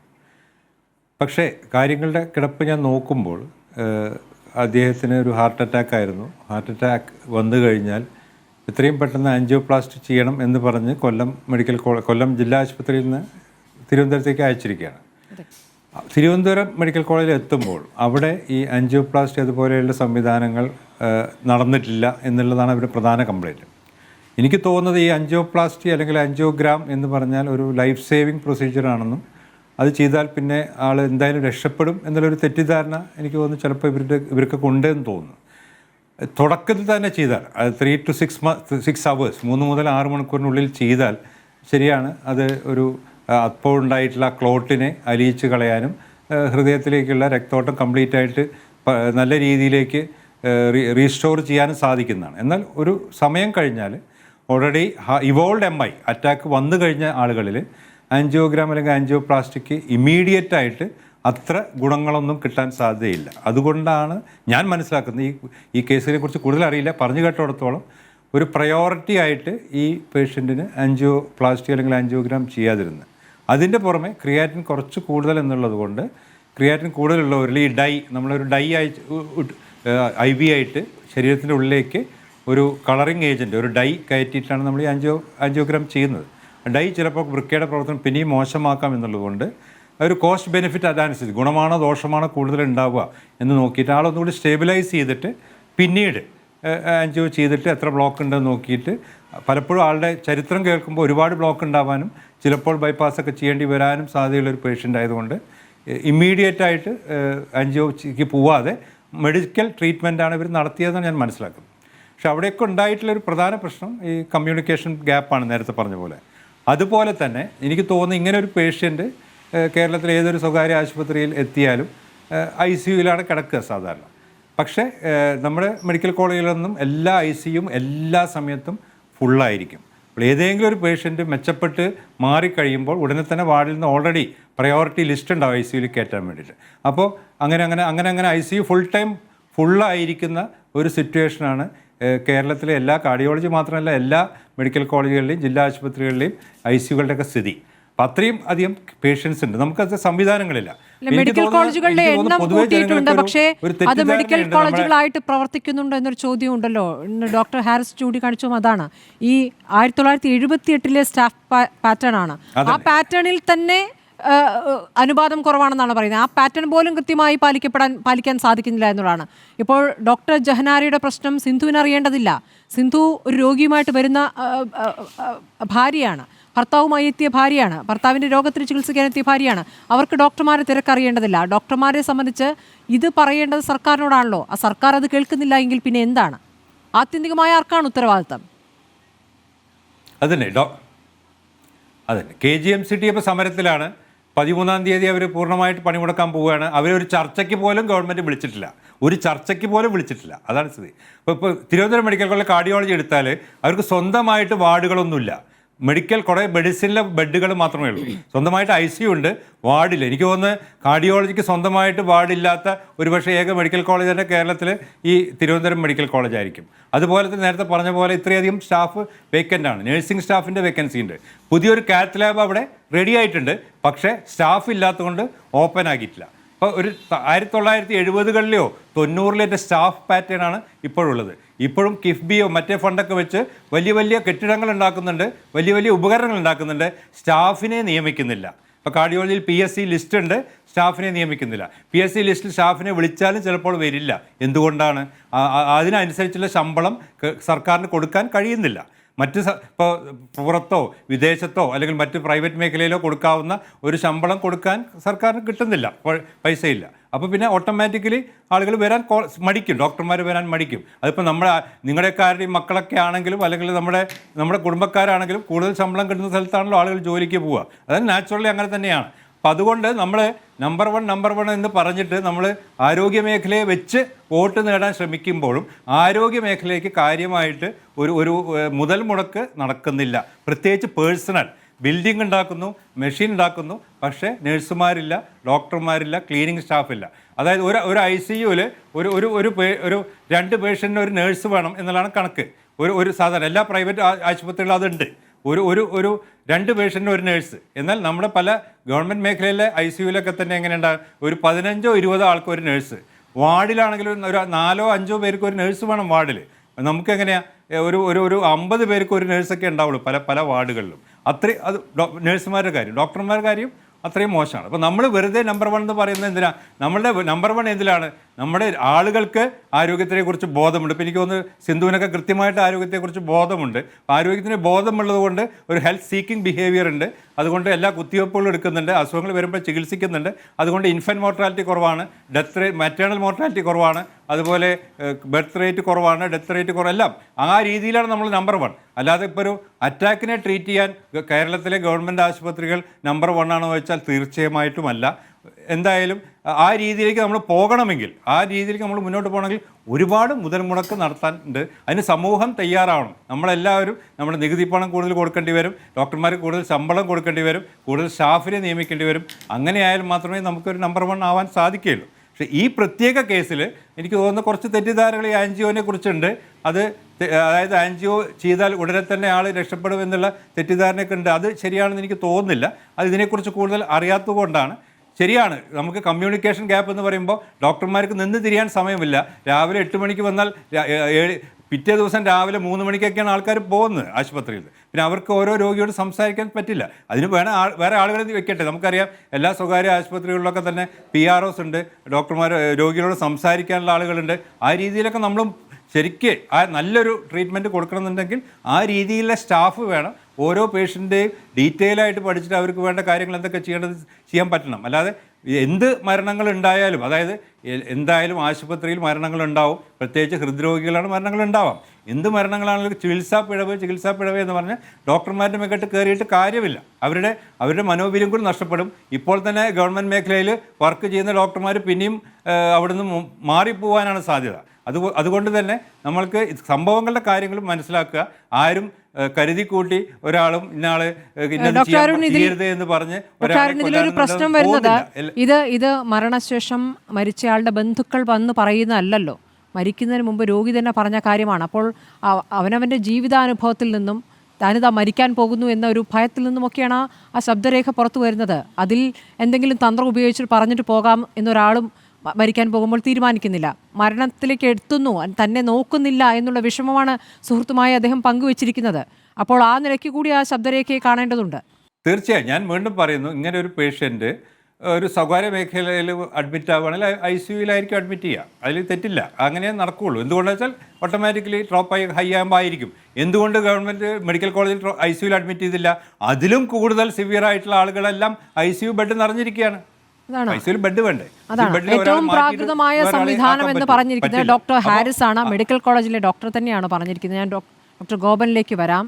പക്ഷേ കാര്യങ്ങളുടെ കിടപ്പ് ഞാൻ നോക്കുമ്പോൾ അദ്ദേഹത്തിന് ഒരു ഹാർട്ട് അറ്റാക്ക് ആയിരുന്നു. ഹാർട്ട് അറ്റാക്ക് വന്നു കഴിഞ്ഞാൽ എത്രയും പെട്ടെന്ന് ആൻജിയോപ്ലാസ്റ്റി ചെയ്യണം എന്ന് പറഞ്ഞ് കൊല്ലം ജില്ലാ ആശുപത്രിയിൽ നിന്ന് തിരുവനന്തപുരത്തേക്ക് അയച്ചിരിക്കുകയാണ്. തിരുവനന്തപുരം മെഡിക്കൽ കോളേജിൽ എത്തുമ്പോൾ അവിടെ ഈ ആൻജിയോപ്ലാസ്റ്റി അതുപോലെയുള്ള സംവിധാനങ്ങൾ നടന്നിട്ടില്ല എന്നുള്ളതാണ് അവരുടെ പ്രധാന കംപ്ലയിൻറ്റ്. എനിക്ക് തോന്നുന്നത് ഈ ആൻജിയോപ്ലാസ്റ്റി അല്ലെങ്കിൽ ആൻജിയോഗ്രാം എന്ന് പറഞ്ഞാൽ ഒരു ലൈഫ് സേവിങ് പ്രൊസീജിയറാണെന്നും അത് ചെയ്താൽ പിന്നെ ആൾ എന്തായാലും രക്ഷപ്പെടും എന്നുള്ളൊരു തെറ്റിദ്ധാരണ എനിക്ക് തോന്നുന്നു ചിലപ്പോൾ ഇവർക്കൊക്കെ ഉണ്ടെന്ന് തോന്നുന്നു. തുടക്കത്തിൽ തന്നെ ചെയ്താൽ അത് 3 to 6 hours 3 മുതൽ 6 മണിക്കൂറിനുള്ളിൽ ചെയ്താൽ ശരിയാണ്, അത് ഒരു അപ്പോൾ ഉണ്ടായിട്ടുള്ള ക്ലോട്ടിനെ അലിയിച്ച് കളയാനും ഹൃദയത്തിലേക്കുള്ള രക്തോട്ടം കംപ്ലീറ്റ് ആയിട്ട് നല്ല രീതിയിലേക്ക് റീസ്റ്റോർ ചെയ്യാനും സാധിക്കുന്നതാണ്. എന്നാൽ ഒരു സമയം കഴിഞ്ഞാൽ ഓൾറെഡി ഇവോൾഡ് MI അറ്റാക്ക് വന്നു കഴിഞ്ഞ ആളുകളിൽ ആൻജിയോഗ്രാം അല്ലെങ്കിൽ ആൻജിയോപ്ലാസ്റ്റിക്ക് ഇമ്മീഡിയറ്റായിട്ട് അത്ര ഗുണങ്ങളൊന്നും കിട്ടാൻ സാധ്യതയില്ല. അതുകൊണ്ടാണ് ഞാൻ മനസ്സിലാക്കുന്നത്, ഈ കേസിനെ കുറിച്ച് കൂടുതൽ അറിയില്ല, പറഞ്ഞു കേട്ടിടത്തോളം ഒരു പ്രയോറിറ്റി ആയിട്ട് ഈ പേഷ്യൻറ്റിന് ആൻജിയോപ്ലാസ്റ്റി അല്ലെങ്കിൽ ആൻജിയോഗ്രാം ചെയ്യാതിരുന്നത്. അതിൻ്റെ പുറമെ ക്രിയാറ്റിൻ കുറച്ച് കൂടുതൽ എന്നുള്ളത് കൊണ്ട് ക്രിയാറ്റിൻ കൂടുതലുള്ളവരിൽ ഈ നമ്മളൊരു IV ആയിട്ട് ശരീരത്തിൻ്റെ ഉള്ളിലേക്ക് ഒരു കളറിങ് ഏജൻറ്റ്, ഒരു ഡൈ കയറ്റിയിട്ടാണ് നമ്മൾ ഈ ആൻജിയോഗ്രാം ചെയ്യുന്നത്. ഡൈ ചിലപ്പോൾ വൃക്കയുടെ പ്രവർത്തനം പിന്നെയും മോശമാക്കാം എന്നുള്ളതുകൊണ്ട് ഒരു കോസ്റ്റ് ബെനിഫിറ്റ് അതനുസരിച്ച് ഗുണമാണോ ദോഷമാണോ കൂടുതൽ ഉണ്ടാവുക എന്ന് നോക്കിയിട്ട് ആളൊന്നുകൂടി സ്റ്റേബിലൈസ് ചെയ്തിട്ട് പിന്നീട് ആൻജിയോ ചെയ്തിട്ട് എത്ര ബ്ലോക്ക് ഉണ്ടെന്ന് നോക്കിയിട്ട്, പലപ്പോഴും ആളുടെ ചരിത്രം കേൾക്കുമ്പോൾ ഒരുപാട് ബ്ലോക്ക് ഉണ്ടാവാനും ചിലപ്പോൾ ബൈപ്പാസൊക്കെ ചെയ്യേണ്ടി വരാനും സാധ്യതയുള്ളൊരു പേഷ്യൻ്റ് ആയതുകൊണ്ട് ഇമ്മീഡിയറ്റായിട്ട് ആൻജിയോക്ക് പോവാതെ മെഡിക്കൽ ട്രീറ്റ്മെൻറ്റാണ് ഇവർ നടത്തിയതെന്ന് ഞാൻ മനസ്സിലാക്കുന്നത്. പക്ഷെ അവിടെയൊക്കെ ഉണ്ടായിട്ടുള്ളൊരു പ്രധാന പ്രശ്നം ഈ കമ്മ്യൂണിക്കേഷൻ ഗ്യാപ്പാണ്, നേരത്തെ പറഞ്ഞ പോലെ. അതുപോലെ തന്നെ എനിക്ക് തോന്നുന്നു ഇങ്ങനെ ഒരു പേഷ്യൻ്റ് കേരളത്തിലെ ഏതൊരു സ്വകാര്യ ആശുപത്രിയിൽ എത്തിയാലും ICUയിലാണ് കിടക്കുക സാധാരണ. പക്ഷേ നമ്മുടെ മെഡിക്കൽ കോളേജിലൊന്നും എല്ലാ ICUയും എല്ലാ സമയത്തും ഫുള്ളായിരിക്കും. അപ്പോൾ ഏതെങ്കിലും ഒരു പേഷ്യൻറ്റ് മെച്ചപ്പെട്ട് മാറിക്കഴിയുമ്പോൾ ഉടനെ തന്നെ വാർഡിൽ നിന്ന് ഓൾറെഡി പ്രയോറിറ്റി ലിസ്റ്റ് ഉണ്ടാവും ICUയിൽ കയറ്റാൻ വേണ്ടിയിട്ട്. അപ്പോൾ അങ്ങനെ ICU ഫുൾ ടൈം ഫുള്ളായിരിക്കുന്ന ഒരു സിറ്റുവേഷനാണ് കേരളത്തിലെ എല്ലാ കാർഡിയോളജി മാത്രമല്ല എല്ലാ മെഡിക്കൽ കോളേജുകളിലെയും ജില്ലാ ആശുപത്രികളിലെയും ICUകളുടെയൊക്കെ സ്ഥിതി. അപ്പം അത്രയും അധികം പേഷ്യൻസ് ഉണ്ട്, നമുക്കത് സംവിധാനങ്ങളില്ല. മെഡിക്കൽ കോളേജുകളുടെ എണ്ണം കൂട്ടിയിട്ടുണ്ട്, പക്ഷേ അത് മെഡിക്കൽ കോളേജുകളായിട്ട് പ്രവർത്തിക്കുന്നുണ്ടോ എന്നൊരു ചോദ്യം ഉണ്ടല്ലോ. ഡോക്ടർ ഹാരിസ് ചൂണ്ടിക്കാണിച്ചും അതാണ്. ഈ 1978 സ്റ്റാഫ് പാറ്റേൺ ആണ്. ആ പാറ്റേണിൽ തന്നെ അനുപാതം കുറവാണെന്നാണ് പറയുന്നത്. ആ പാറ്റേൺ പോലും കൃത്യമായി പാലിക്കാൻ സാധിക്കുന്നില്ല എന്നുള്ളതാണ്. ഇപ്പോൾ ഡോക്ടർ ജഹനാരിയുടെ പ്രശ്നം സിന്ധുവിന് അറിയേണ്ടതില്ല. സിന്ധു ഒരു രോഗിയുമായിട്ട് വരുന്ന ഭാര്യയാണ്, ഭർത്താവുമായി എത്തിയ ഭാര്യയാണ്, ഭർത്താവിൻ്റെ രോഗത്തിന് ചികിത്സിക്കാനെത്തിയ ഭാര്യയാണ്. അവർക്ക് ഡോക്ടർമാരെ തിരക്കറിയേണ്ടതില്ല. ഡോക്ടർമാരെ സംബന്ധിച്ച് ഇത് പറയേണ്ടത് സർക്കാരിനോടാണല്ലോ. ആ സർക്കാർ അത് കേൾക്കുന്നില്ല എങ്കിൽ പിന്നെ എന്താണ്? ആത്യന്തികമായ ആർക്കാണ് ഉത്തരവാദിത്തം? അതന്നെ KGMCT ഇപ്പോൾ സമരത്തിലാണ്. 13-ാം തീയതി അവർ പൂർണ്ണമായിട്ട് പണിമുടക്കാൻ പോവുകയാണ്. അവരൊരു ചർച്ചയ്ക്ക് പോലും ഗവൺമെൻറ് വിളിച്ചിട്ടില്ല, ഒരു ചർച്ചയ്ക്ക് പോലും വിളിച്ചിട്ടില്ല. അതാണ് സ്ഥിതി. ഇപ്പോൾ തിരുവനന്തപുരം മെഡിക്കൽ കോളേജ് കാർഡിയോളജി എടുത്താൽ അവർക്ക് സ്വന്തമായിട്ട് വാർഡുകളൊന്നുമില്ല. കുറേ മെഡിസിനിലെ ബെഡുകൾ മാത്രമേ ഉള്ളൂ. സ്വന്തമായിട്ട് ICU ഉണ്ട്, വാർഡില്ല. എനിക്ക് തോന്നുന്നു കാർഡിയോളജിക്ക് സ്വന്തമായിട്ട് വാർഡില്ലാത്ത ഒരുപക്ഷെ ഏക മെഡിക്കൽ കോളേജ് തന്നെ കേരളത്തിൽ ഈ തിരുവനന്തപുരം മെഡിക്കൽ കോളേജ് ആയിരിക്കും. അതുപോലെ തന്നെ നേരത്തെ പറഞ്ഞ പോലെ ഇത്രയധികം സ്റ്റാഫ് വേക്കൻ്റ് ആണ്. നഴ്സിംഗ് സ്റ്റാഫിൻ്റെ വേക്കൻസി ഉണ്ട്. പുതിയൊരു കാത്ത് ലാബ് അവിടെ റെഡി ആയിട്ടുണ്ട്, പക്ഷേ സ്റ്റാഫ് ഇല്ലാത്തതുകൊണ്ട് ഓപ്പൺ ആക്കിയിട്ടില്ല. അപ്പോൾ ഒരു 1970കളിലെയോ 90ലെ സ്റ്റാഫ് പാറ്റേൺ ആണ് ഇപ്പോഴുള്ളത്. ഇപ്പോഴും കിഫ്ബിയോ മറ്റേ ഫണ്ടൊക്കെ വെച്ച് വലിയ വലിയ കെട്ടിടങ്ങൾ ഉണ്ടാക്കുന്നുണ്ട്, വലിയ വലിയ ഉപകരണങ്ങൾ ഉണ്ടാക്കുന്നുണ്ട്, സ്റ്റാഫിനെ നിയമിക്കുന്നില്ല. ഇപ്പോൾ കാർഡിയോളജിയിൽ PSC ലിസ്റ്റ് ഉണ്ട്, സ്റ്റാഫിനെ നിയമിക്കുന്നില്ല. PSC ലിസ്റ്റിൽ സ്റ്റാഫിനെ വിളിച്ചാലും ചിലപ്പോൾ വരില്ല. എന്തുകൊണ്ടാണ്? അതിനനുസരിച്ചുള്ള ശമ്പളം സർക്കാരിന് കൊടുക്കാൻ കഴിയുന്നില്ല. ഇപ്പോൾ പുറത്തോ വിദേശത്തോ അല്ലെങ്കിൽ മറ്റ് പ്രൈവറ്റ് മേഖലയിലോ കൊടുക്കാവുന്ന ഒരു ശമ്പളം കൊടുക്കാൻ സർക്കാരിന് കിട്ടുന്നില്ല, പൈസയില്ല. അപ്പോൾ പിന്നെ ഓട്ടോമാറ്റിക്കലി ആളുകൾ വരാൻ മടിക്കും, ഡോക്ടർമാർ വരാൻ മടിക്കും. അതിപ്പോൾ നിങ്ങളുടെയൊക്കെ ആരുടെയും മക്കളൊക്കെ ആണെങ്കിലും അല്ലെങ്കിൽ നമ്മുടെ കുടുംബക്കാരാണെങ്കിലും കൂടുതൽ ശമ്പളം കിട്ടുന്ന സ്ഥലത്താണല്ലോ ആളുകൾ ജോലിക്ക് പോവുക. അതായത് നാച്ചുറലി അങ്ങനെ തന്നെയാണ്. അപ്പം അതുകൊണ്ട് നമ്മൾ നമ്പർ വൺ എന്ന് പറഞ്ഞിട്ട് നമ്മൾ ആരോഗ്യമേഖലയെ വെച്ച് വോട്ട് നേടാൻ ശ്രമിക്കുമ്പോഴും ആരോഗ്യമേഖലയ്ക്ക് കാര്യമായിട്ട് ഒരു മുതൽ മുടക്ക് നടക്കുന്നില്ല. പ്രത്യേകിച്ച് പേഴ്സണൽ ബിൽഡിംഗ് ഉണ്ടാക്കുന്നു, മെഷീൻ ഉണ്ടാക്കുന്നു, പക്ഷേ നഴ്സുമാരില്ല, ഡോക്ടർമാരില്ല, ക്ലീനിങ് സ്റ്റാഫില്ല. അതായത് ഒരു ICUവിൽ ഒരു 2 പേഷ്യൻറ്റിന് ഒരു നേഴ്സ് വേണം എന്നുള്ളതാണ് കണക്ക്. ഒരു സാധാരണ എല്ലാ പ്രൈവറ്റ് ആശുപത്രികളും അതുണ്ട്. ഒരു 2 പേഷ്യൻറ്റിന് ഒരു നേഴ്സ്. എന്നാൽ നമ്മുടെ പല ഗവൺമെൻറ് മേഖലയിലെ ICUവിലൊക്കെ തന്നെ എങ്ങനെയുണ്ടാകും, ഒരു 15-20 ആൾക്ക് ഒരു നേഴ്സ്. വാർഡിലാണെങ്കിലും ഒരു 4-5 പേർക്ക് ഒരു നേഴ്സ് വേണം വാർഡിൽ. നമുക്കെങ്ങനെയാണ് ഒരു 50 പേർക്ക് ഒരു നേഴ്സൊക്കെ ഉണ്ടാവുള്ളൂ പല വാർഡുകളിലും. അത് നേഴ്സുമാരുടെ കാര്യം. ഡോക്ടർമാരുടെ കാര്യം അത്രയും മോശമാണ്. അപ്പോൾ നമ്മൾ വെറുതെ നമ്പർ 1 എന്ന് പറയുന്നത് എന്തിനാണ്? നമ്മളുടെ നമ്പർ 1 എന്തിലാണ്? നമ്മുടെ ആളുകൾക്ക് ആരോഗ്യത്തെക്കുറിച്ച് ബോധമുണ്ട്. ഇപ്പോൾ എനിക്ക് തോന്നുന്നു സിന്ധുവിനൊക്കെ കൃത്യമായിട്ട് ആരോഗ്യത്തെക്കുറിച്ച് ബോധമുണ്ട്. അപ്പോൾ ബോധമുള്ളത് കൊണ്ട് ഒരു ഹെൽത്ത് സീക്കിംഗ് ബിഹേവിയർ ഉണ്ട്. അതുകൊണ്ട് എല്ലാ കുത്തിവയ്പ്പുകളും എടുക്കുന്നുണ്ട്, അസുഖങ്ങൾ വരുമ്പോൾ ചികിത്സിക്കുന്നുണ്ട്. അതുകൊണ്ട് ഇൻഫൻറ്റ് മോർട്ടാലിറ്റി കുറവാണ്, മാറ്റേണൽ മോർട്ടാലിറ്റി കുറവാണ്, അതുപോലെ ബർത്ത് റേറ്റ് കുറവാണ്, ഡെത്ത് റേറ്റ് എല്ലാം ആ രീതിയിലാണ് നമ്മൾ നമ്പർ 1. അല്ലാതെ ഇപ്പോൾ ഒരു അറ്റാക്കിനെ ട്രീറ്റ് ചെയ്യാൻ കേരളത്തിലെ ഗവൺമെൻറ് ആശുപത്രികൾ നമ്പർ 1 ആണെന്ന് വെച്ചാൽ തീർച്ചയായിട്ടുമല്ല. എന്തായാലും ആ രീതിയിലേക്ക് നമ്മൾ പോകണമെങ്കിൽ, ആ രീതിയിലേക്ക് നമ്മൾ മുന്നോട്ട് പോകണമെങ്കിൽ ഒരുപാട് മുതൽ മുടക്ക് നടത്താനുണ്ട്. അതിന് സമൂഹം തയ്യാറാവണം. നമ്മളെല്ലാവരും നമ്മുടെ നികുതി പണം കൂടുതൽ കൊടുക്കേണ്ടി വരും, ഡോക്ടർമാർക്ക് കൂടുതൽ ശമ്പളം കൊടുക്കേണ്ടി വരും, കൂടുതൽ സ്റ്റാഫിനെ നിയമിക്കേണ്ടി വരും. അങ്ങനെയായാലും മാത്രമേ നമുക്കൊരു നമ്പർ 1 ആവാൻ സാധിക്കുകയുള്ളൂ. പക്ഷേ ഈ പ്രത്യേക കേസിൽ എനിക്ക് തോന്നുന്ന കുറച്ച് തെറ്റിദ്ധാരണകൾ ഈ ആൻജിയോനെ കുറിച്ചുണ്ട്. അതായത് ആൻജിയോ ചെയ്താൽ ഉടനെ തന്നെ ആൾ രക്ഷപ്പെടും എന്നുള്ള തെറ്റിദ്ധാരണയൊക്കെ ഉണ്ട്. അത് ശരിയാണെന്ന് എനിക്ക് തോന്നുന്നില്ല. അത് ഇതിനെക്കുറിച്ച് കൂടുതൽ അറിയാത്തതുകൊണ്ടാണ്. ശരിയാണ്, നമുക്ക് കമ്മ്യൂണിക്കേഷൻ ഗ്യാപ്പ് എന്ന് പറയുമ്പോൾ ഡോക്ടർമാർക്ക് നിന്ന് തിരിയാൻ സമയമില്ല. രാവിലെ 8 മണിക്ക് വന്നാൽ പിറ്റേ ദിവസം രാവിലെ 3 മണിക്കൊക്കെയാണ് ആൾക്കാർ പോകുന്നത് ആശുപത്രിയിൽ. പിന്നെ അവർക്ക് ഓരോ രോഗിയോട് സംസാരിക്കാൻ പറ്റില്ല. അതിന് വേറെ ആളുകളെ വെക്കട്ടെ. നമുക്കറിയാം എല്ലാ സ്വകാര്യ ആശുപത്രികളിലൊക്കെ തന്നെ PROs ഉണ്ട്, ഡോക്ടർമാർ രോഗികളോട് സംസാരിക്കാനുള്ള ആളുകളുണ്ട്. ആ രീതിയിലൊക്കെ നമ്മളും ശരിക്ക് നല്ലൊരു ട്രീറ്റ്മെൻറ്റ് കൊടുക്കണമെന്നുണ്ടെങ്കിൽ ആ രീതിയിലുള്ള സ്റ്റാഫ് വേണം. ഓരോ പേഷ്യൻ്റെയും ഡീറ്റെയിൽ ആയിട്ട് പഠിച്ചിട്ട് അവർക്ക് വേണ്ട കാര്യങ്ങൾ എന്തൊക്കെ ചെയ്യാൻ പറ്റണം. അല്ലാതെ എന്ത് മരണങ്ങൾ ഉണ്ടായാലും, അതായത് എന്തായാലും ആശുപത്രിയിൽ മരണങ്ങൾ ഉണ്ടാവും. പ്രത്യേകിച്ച് ഹൃദ്രോഗികളാണ് മരണങ്ങൾ ഉണ്ടാവാം. എന്ത് മരണങ്ങളാണെങ്കിലും ചികിത്സാ പിഴവ് എന്ന് പറഞ്ഞാൽ ഡോക്ടർമാരുടെ മേഖട്ട് കയറിയിട്ട് കാര്യമില്ല. അവരുടെ മനോവീര്യം കൂടി നഷ്ടപ്പെടും. ഇപ്പോൾ തന്നെ ഗവൺമെൻറ് മേഖലയിൽ വർക്ക് ചെയ്യുന്ന ഡോക്ടർമാർ പിന്നെയും അവിടുന്ന് മാറിപ്പോവാനാണ് സാധ്യത. അതുകൊണ്ട് തന്നെ നമ്മൾക്ക് സംഭവങ്ങളുടെ കാര്യങ്ങളും മനസ്സിലാക്കുക. ആരും കരുതി കൂട്ടി ഒരാളും ഇന്നാള് ചെയ്യരുത് എന്ന് പറഞ്ഞ് ഇതിലൊരു പ്രശ്നം വരുന്നത് ഇത് മരണശേഷം മരിച്ചയാളുടെ ബന്ധുക്കൾ വന്ന് പറയുന്നതല്ലല്ലോ, മരിക്കുന്നതിന് മുമ്പ് രോഗി തന്നെ പറഞ്ഞ കാര്യമാണ്. അപ്പോൾ അവനവൻ്റെ ജീവിതാനുഭവത്തിൽ നിന്നും താനിതാ മരിക്കാൻ പോകുന്നു എന്ന ഒരു ഭയത്തിൽ നിന്നുമൊക്കെയാണ് ആ ശബ്ദരേഖ പുറത്തു വരുന്നത്. അതിൽ എന്തെങ്കിലും തന്ത്രം ഉപയോഗിച്ച് പറഞ്ഞിട്ട് പോകാം എന്നൊരാളും മരിക്കാൻ പോകുമ്പോൾ തീരുമാനിക്കുന്നില്ല. മരണത്തിലേക്ക് എത്തുന്നു, തന്നെ നോക്കുന്നില്ല എന്നുള്ള വിഷമമാണ് സുഹൃത്തുമായി അദ്ദേഹം പങ്കുവച്ചിരിക്കുന്നത്. അപ്പോൾ ആ നിലയ്ക്ക് കൂടി ആ ശബ്ദരേഖയെ കാണേണ്ടതുണ്ട്. തീർച്ചയായും ഞാൻ വീണ്ടും പറയുന്നു, ഇങ്ങനെ ഒരു പേഷ്യൻ്റ് ഒരു സ്വകാര്യ മേഖലയിൽ അഡ്മിറ്റ് ആവുകയാണെങ്കിൽ ICUവിലായിരിക്കും അഡ്മിറ്റ് ചെയ്യുക. അതിൽ തെറ്റില്ല, അങ്ങനെ നടക്കുകയുള്ളൂ. എന്തുകൊണ്ടെന്ന് വെച്ചാൽ ഓട്ടോമാറ്റിക്കലി ഹൈ ആകുമ്പോൾ ആയിരിക്കും. എന്തുകൊണ്ട് ഗവൺമെൻറ് മെഡിക്കൽ കോളേജിൽ ICUവിൽ അഡ്മിറ്റ് ചെയ്തില്ല? അതിലും കൂടുതൽ സിവിയർ ആയിട്ടുള്ള ആളുകളെല്ലാം ICU ബെഡ് നിറഞ്ഞിരിക്കുകയാണ്. ഏറ്റവും പ്രാകൃതമായ സംവിധാനം എന്ന് പറഞ്ഞിരിക്കുന്നത് ഡോക്ടർ ഹാരിസ് ആണ്, മെഡിക്കൽ കോളേജിലെ ഡോക്ടർ തന്നെയാണ് പറഞ്ഞിരിക്കുന്നത്. ഞാൻ ഡോക്ടർ ഗോപനിലേക്ക് വരാം.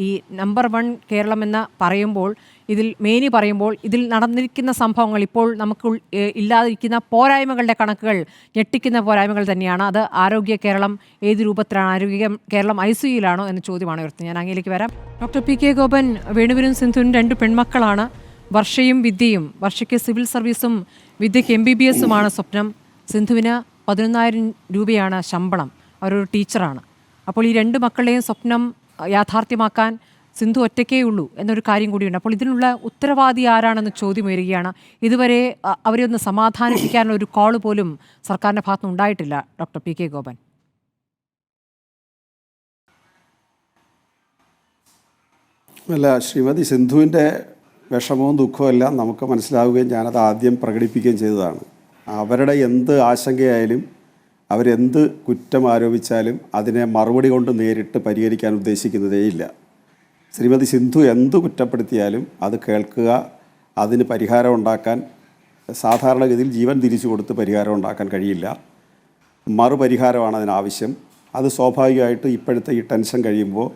ഈ നമ്പർ 1 കേരളം എന്ന് പറയുമ്പോൾ, മേനി പറയുമ്പോൾ ഇതിൽ നടന്നിരിക്കുന്ന സംഭവങ്ങൾ ഇപ്പോൾ നമുക്ക് ഇല്ലാതിരിക്കുന്ന പോരായ്മകളുടെ കണക്കുകൾ ഞെട്ടിക്കുന്ന പോരായ്മകൾ തന്നെയാണ്. അത് ആരോഗ്യ കേരളം ഏത് രൂപത്തിലാണ്? ആരോഗ്യ കേരളം ICUയിലാണോ എന്ന ചോദ്യമാണ് ഉയർത്തുന്നത്. ഞാൻ അങ്ങയിലേക്ക് വരാം. ഡോക്ടർ PK ഗോപൻ, വേണുവിനും സിന്ധുവിനും 2 പെൺമക്കളാണ്. വർഷയും വിദ്യയും. വർഷയ്ക്ക് സിവിൽ സർവീസും വിദ്യയ്ക്ക് MBBSുമാണ് സ്വപ്നം. സിന്ധുവിന് 11,000 രൂപയാണ് ശമ്പളം. അവരൊരു ടീച്ചറാണ്. അപ്പോൾ ഈ 2 മക്കളുടെയും സ്വപ്നം യാഥാർത്ഥ്യമാക്കാൻ സിന്ധു ഒറ്റയ്ക്കേ ഉള്ളൂ എന്നൊരു കാര്യം കൂടിയുണ്ട്. അപ്പോൾ ഇതിനുള്ള ഉത്തരവാദി ആരാണെന്ന് ചോദ്യം ഉയരുകയാണ്. ഇതുവരെ അവരെ ഒന്ന് സമാധാനിപ്പിക്കാനുള്ള ഒരു കോള് പോലും സർക്കാരിൻ്റെ ഭാഗത്തുനിന്ന് ഉണ്ടായിട്ടില്ല. Doctor PK Gopan. അല്ല, ശ്രീമതി സിന്ധുവിൻ്റെ വിഷമവും ദുഃഖവും എല്ലാം നമുക്ക് മനസ്സിലാവുകയും ഞാനത് ആദ്യം പ്രകടിപ്പിക്കുകയും ചെയ്തതാണ്. അവരുടെ എന്ത് ആശങ്കയായാലും അവരെന്ത് കുറ്റം ആരോപിച്ചാലും അതിനെ മറുപടി കൊണ്ട് നേരിട്ട് പരിഹരിക്കാൻ ഉദ്ദേശിക്കുന്നതേയില്ല. ശ്രീമതി സിന്ധു എന്ത് കുറ്റപ്പെടുത്തിയാലും അത് കേൾക്കുക, അതിന് പരിഹാരം ഉണ്ടാക്കാൻ സാധാരണഗതിയിൽ ജീവൻ തിരിച്ചു കൊടുത്ത് പരിഹാരം ഉണ്ടാക്കാൻ കഴിയില്ല. മറുപരിഹാരമാണ് അതിനാവശ്യം. അത് സ്വാഭാവികമായിട്ട് ഇപ്പോഴത്തെ ഈ ടെൻഷൻ കഴിയുമ്പോൾ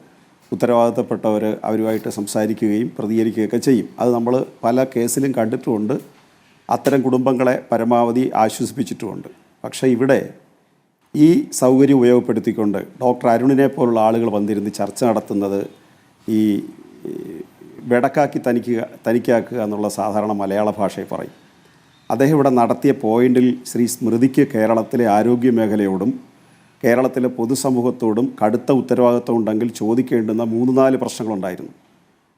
ഉത്തരവാദിത്തപ്പെട്ടവർ അവരുമായിട്ട് സംസാരിക്കുകയും പ്രതികരിക്കുകയൊക്കെ ചെയ്യും. അത് നമ്മൾ പല കേസിലും കണ്ടിട്ടുമുണ്ട്. അത്തരം കുടുംബങ്ങളെ പരമാവധി ആശ്വസിപ്പിച്ചിട്ടുമുണ്ട്. പക്ഷേ ഇവിടെ ഈ സൗകര്യം ഉപയോഗപ്പെടുത്തിക്കൊണ്ട് ഡോക്ടർ അരുണിനെ പോലുള്ള ആളുകൾ വന്നിരുന്ന് ചർച്ച നടത്തുന്നത് ഈ വെടക്കാക്കി തനിക്കാക്കുക എന്നുള്ള സാധാരണ മലയാള ഭാഷയിൽ പറയും. അദ്ദേഹം ഇവിടെ നടത്തിയ പോയിന്റിൽ ശ്രീ സ്മൃതിക്ക് കേരളത്തിലെ ആരോഗ്യ മേഖലയോടും കേരളത്തിലെ പൊതുസമൂഹത്തോടും കടുത്ത ഉത്തരവാദിത്വം ഉണ്ടെങ്കിൽ ചോദിക്കേണ്ടുന്ന 3-4 പ്രശ്നങ്ങളുണ്ടായിരുന്നു.